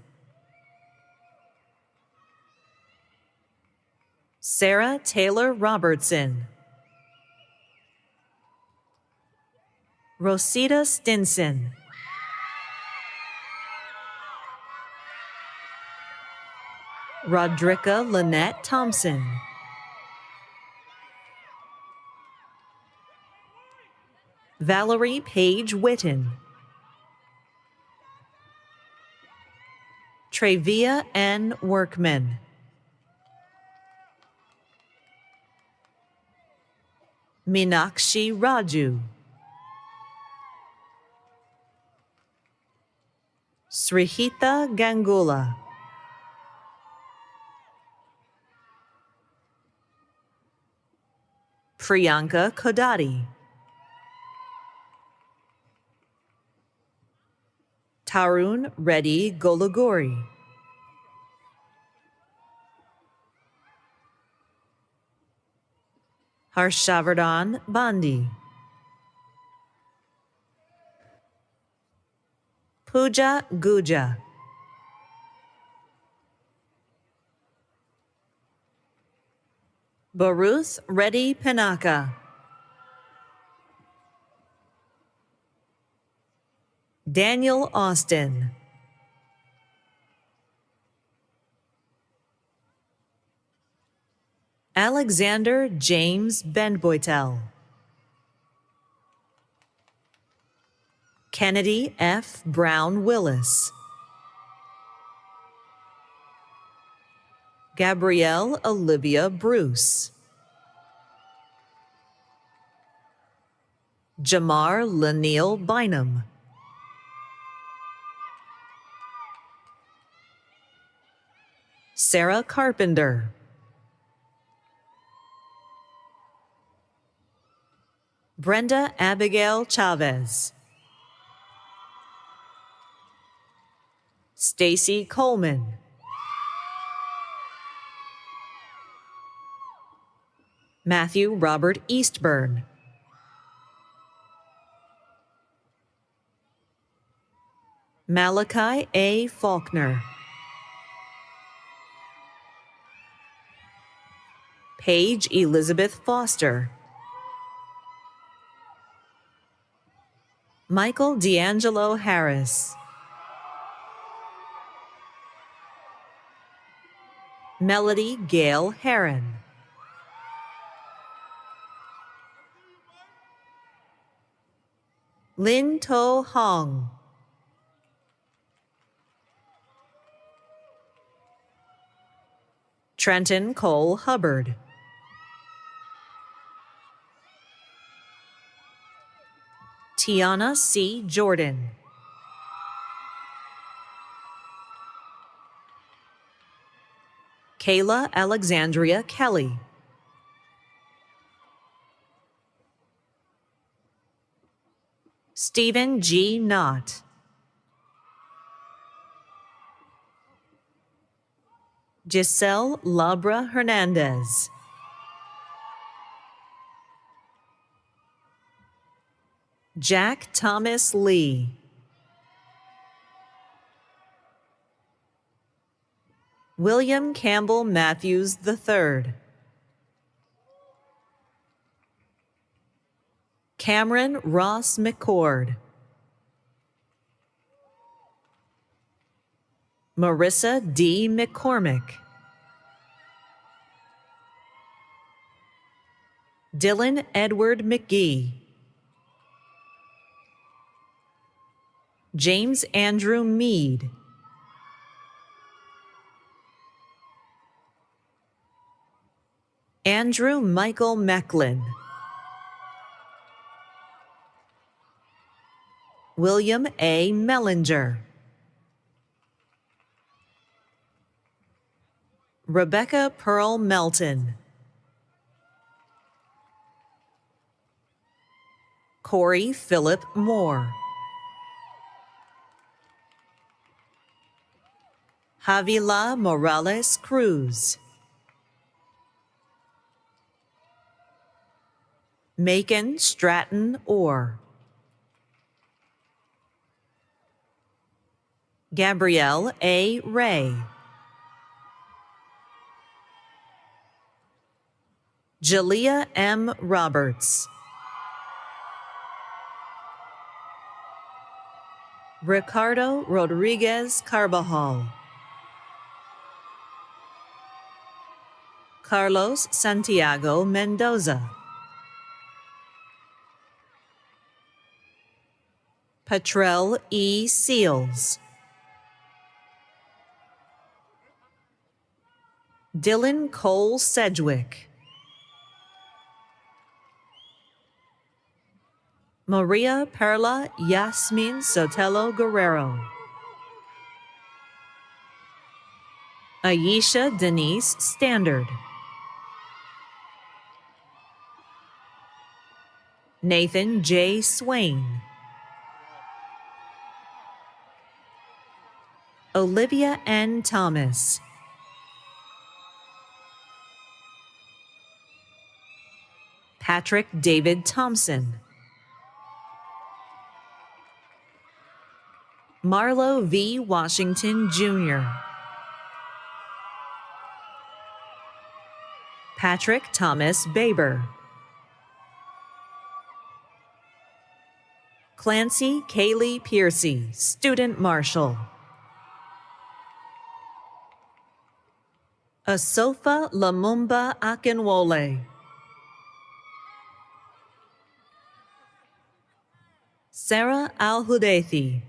Sarah Taylor Robertson. Rosita Stinson. Rodrika Lynette Thompson. Valerie Page Witten. Travia N. Workman. Meenakshi Raju. Srihita Gangula. Priyanka Kodati. Tarun Reddy Golaguri. Harshavardhan Bandi. Pooja Guja. Baruth Reddy Pinaka. Daniel Austin. Alexander James Benboitel. Kennedy F. Brown Willis. Gabrielle Olivia Bruce. Jamar Lanil Bynum. Sarah Carpenter. Brenda Abigail Chavez. Stacy Coleman. Matthew Robert Eastburn. Malachi A. Faulkner. Paige Elizabeth Foster. Michael D'Angelo Harris. Melody Gail Heron. Lin To Hong. Trenton Cole Hubbard. Tiana C. Jordan. Kayla Alexandria Kelly. Stephen G. Knott. Giselle Labra Hernandez. Jack Thomas Lee. William Campbell Matthews III. Cameron Ross McCord. Marissa D. McCormick. Dylan Edward McGee. James Andrew Mead. Andrew Michael Mecklin. William A. Mellinger. Rebecca Pearl Melton. Corey Philip Moore. Javila Morales Cruz. Macon Stratton Orr. Gabrielle A. Ray. Jalea M. Roberts. Ricardo Rodriguez Carbajal. Carlos Santiago Mendoza. Patrell E. Seals. Dylan Cole Sedgwick. Maria Perla Yasmin Sotelo Guerrero. Aisha Denise Standard. Nathan J. Swain. Olivia N. Thomas. Patrick David Thompson. Marlo V. Washington, Jr., Patrick Thomas Baber, Clancy Kaylee Piercy, Student Marshal, Asofa Lamumba Akinwole, Sarah Al-Hudaythi,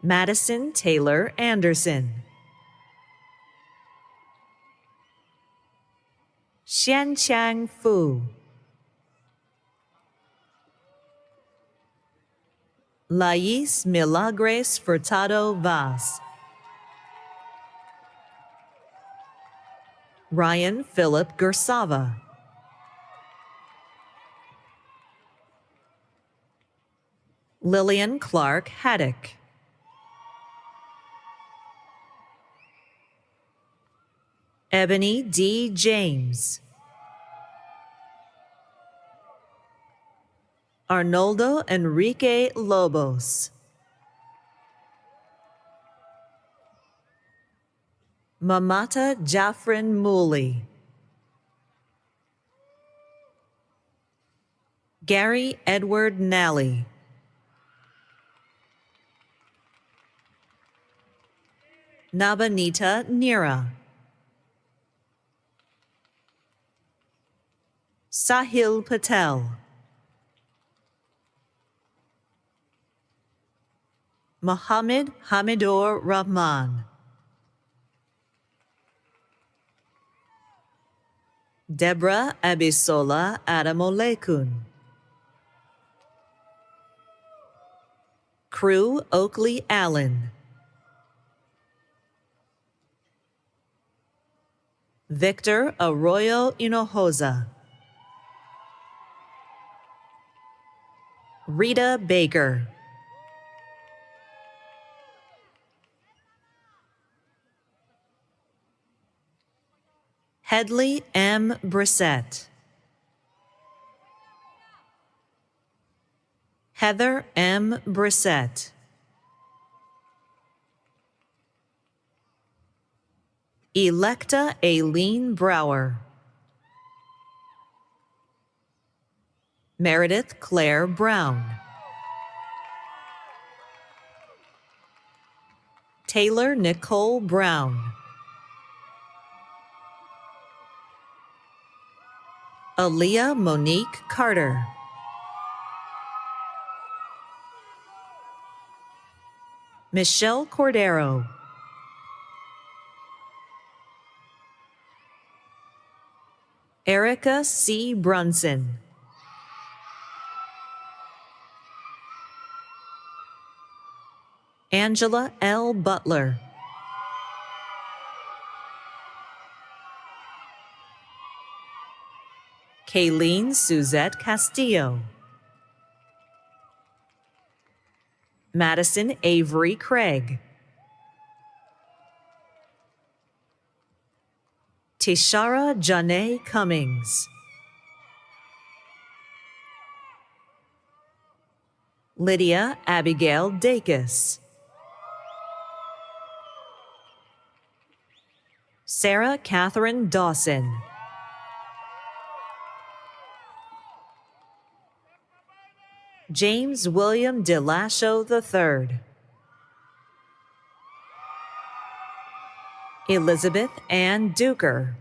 Madison Taylor Anderson, Xianqiang Fu, Lais Milagres Furtado Vaz, Ryan Philip Gersava, Lillian Clark Haddock, Ebony D. James, Arnoldo Enrique Lobos, Mamata Jaffrin Mooley, Gary Edward Nally, Nabanita Nira, Sahil Patel, Mohammed Hamidor Rahman, Deborah Abisola Adamolekun, Crew Oakley Allen, Victor Arroyo Hinojosa, Rita Baker, Headley M. Brissett, Heather M. Brissett, Electa Aileen Brower, Meredith Claire Brown, Taylor Nicole Brown, Aaliyah Monique Carter, Michelle Cordero, Erica C. Brunson, Angela L. Butler, Kayleen Suzette Castillo, Madison Avery Craig, Tishara Janae Cummings, Lydia Abigail Dacus, Sarah Catherine Dawson, James William DeLasho III, Elizabeth Ann Duker,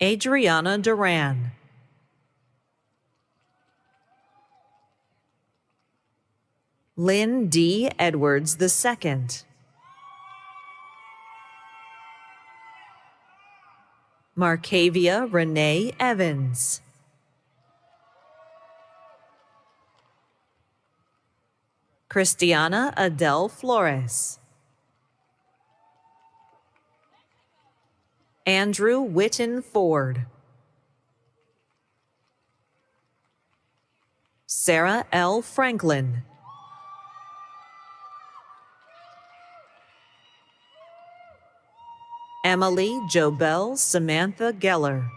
Adriana Duran, Lynn D. Edwards II, Marcavia Renee Evans, Christiana Adele Flores, Andrew Witten Ford, Sarah L. Franklin, Emily Jobel Samantha Geller.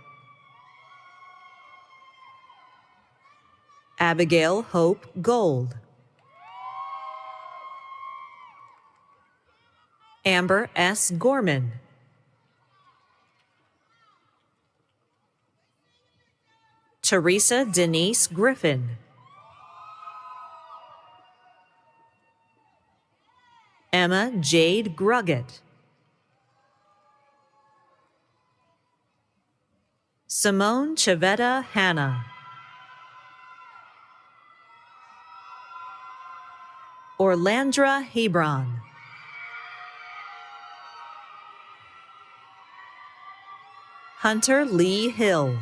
Abigail Hope Gold. Amber S. Gorman. Teresa Denise Griffin. Emma Jade Gruggett. Simone Chavetta Hanna. Orlandra Hebron. Hunter Lee Hill.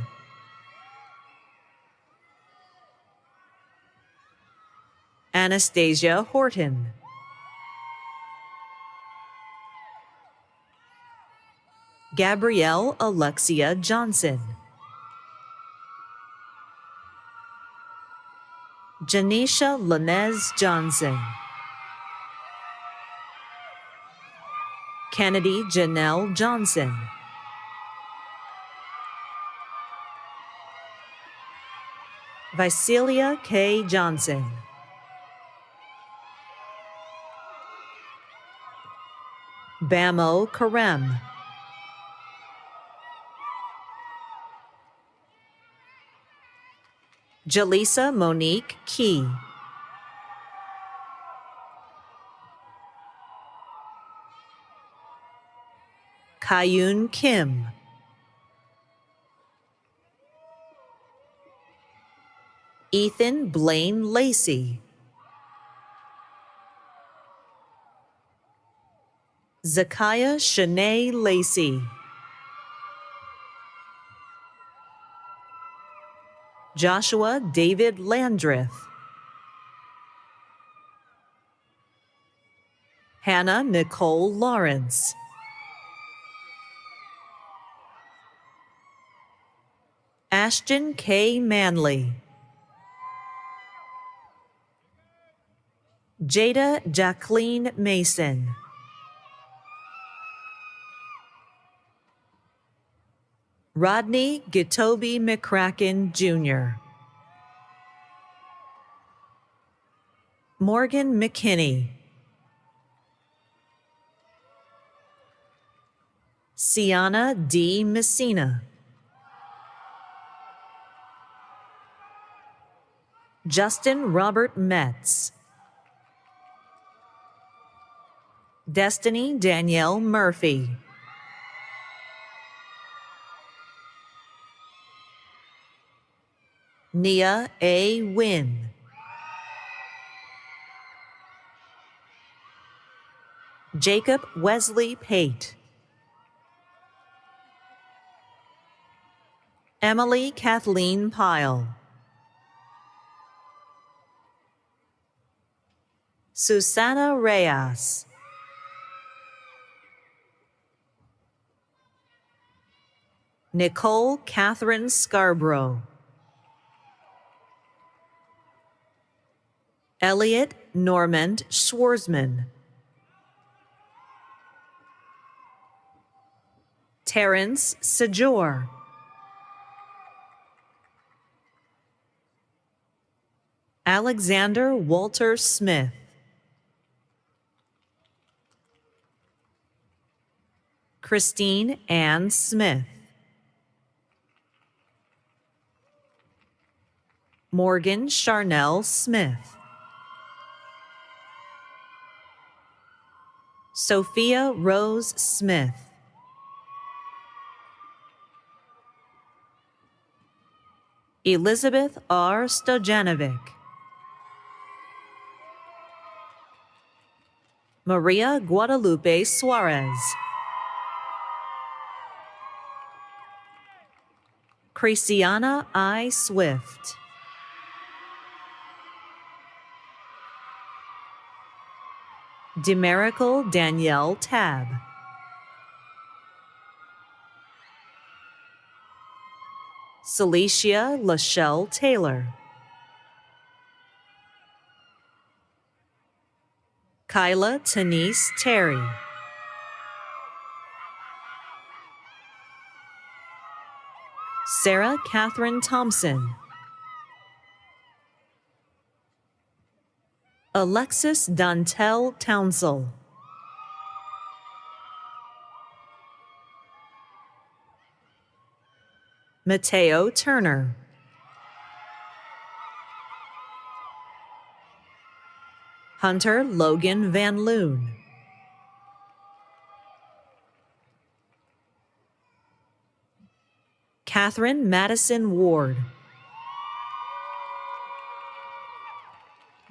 Anastasia Horton. Gabrielle Alexia Johnson. Janisha Lanez Johnson. Kennedy Janelle Johnson. Visalia K. Johnson. Bamo Karem. Jaleesa Monique Key. Kayun Kim. Ethan Blaine Lacey. Zakiah Shanae Lacey. Joshua David Landreth. Hannah Nicole Lawrence. Ashton K. Manley. Jada Jacqueline Mason. Rodney Gitobi McCracken, Jr. Morgan McKinney. Sienna D. Messina. Justin Robert Metz. Destiny Danielle Murphy. Nia A. Wynn. Jacob Wesley Pate. Emily Kathleen Pyle. Susana Reyes. Nicole Catherine Scarborough. Elliot Normand Schwarzman. Terrence Sajor. Alexander Walter Smith. Christine Ann Smith. Morgan Charnel Smith. Sophia Rose Smith. Elizabeth R. Stojanovic. Maria Guadalupe Suarez. Christiana I. Swift. Demerical Danielle Tab. Celicia Lachelle Taylor. Kyla Tanise Terry. Sarah Catherine Thompson, Alexis Dantel Townsell, Mateo Turner, Hunter Logan Van Loon, Catherine Madison Ward,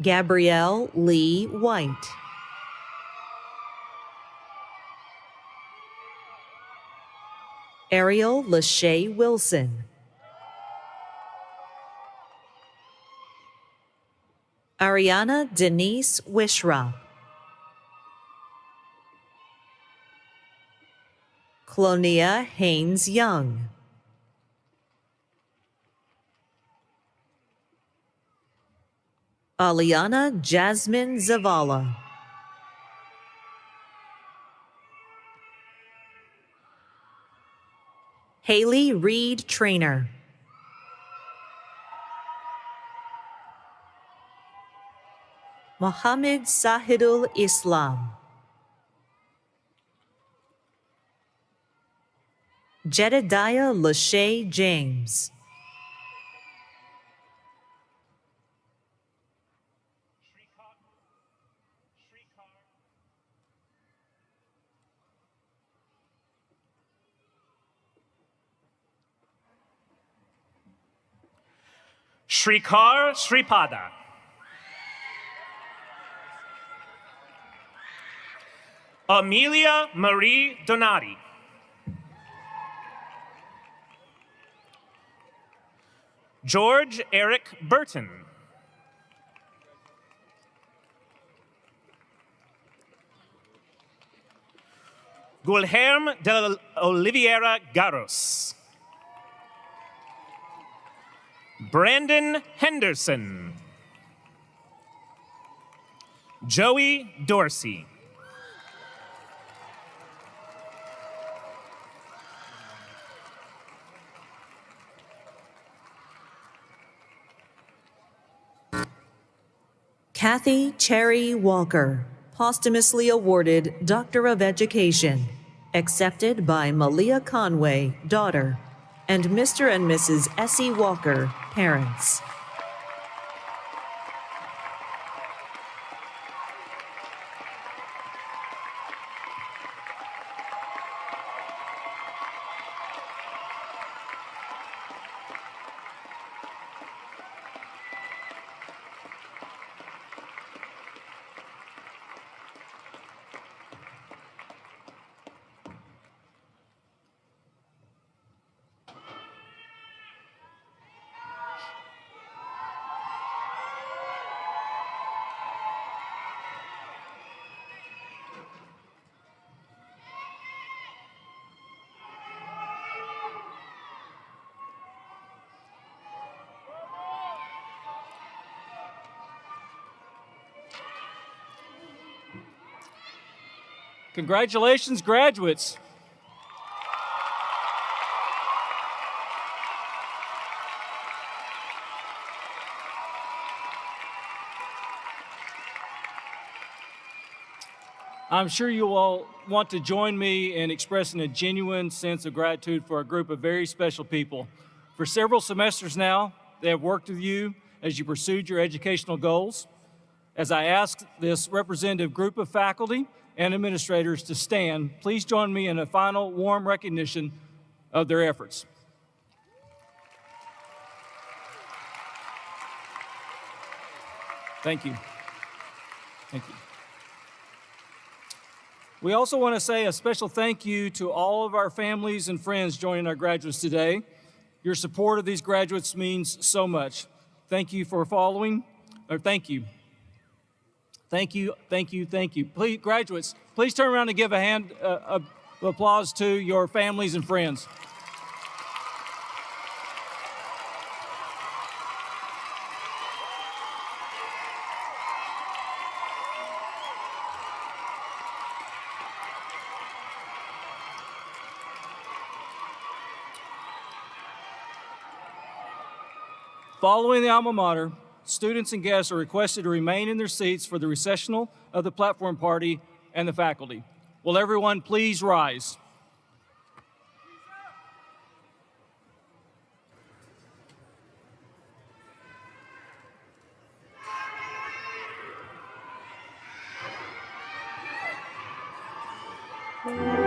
Gabrielle Lee White, Ariel Lachey Wilson, Ariana Denise Wishra, Clonia Haynes Young, Aliana Jasmine Zavala, Haley Reed Trainer, Mohammed Sahidul Islam, Jedediah Lachey James, Shrikar Sripada, Amelia Marie Donati, George Eric Burton, Guilherme de Oliveira Garros, Brandon Henderson, Joey Dorsey, Kathy Cherry Walker, posthumously awarded Doctor of Education, accepted by Malia Conway, daughter, and Mr. and Mrs. Essie Walker, parents. Congratulations, graduates. I'm sure you all want to join me in expressing a genuine sense of gratitude for a group of very special people. For several semesters now, they have worked with you as you pursued your educational goals. As I ask this representative group of faculty and administrators to stand, please join me in a final warm recognition of their efforts. Thank you. Thank you. We also want to say a special thank you to all of our families and friends joining our graduates today. Your support of these graduates means so much. Thank you for following, or thank you. Thank you, thank you, thank you. Please, graduates, please turn around and give a hand of applause to your families and friends. Following the alma mater, students and guests are requested to remain in their seats for the recessional of the platform party and the faculty. Will everyone please rise? Thank you.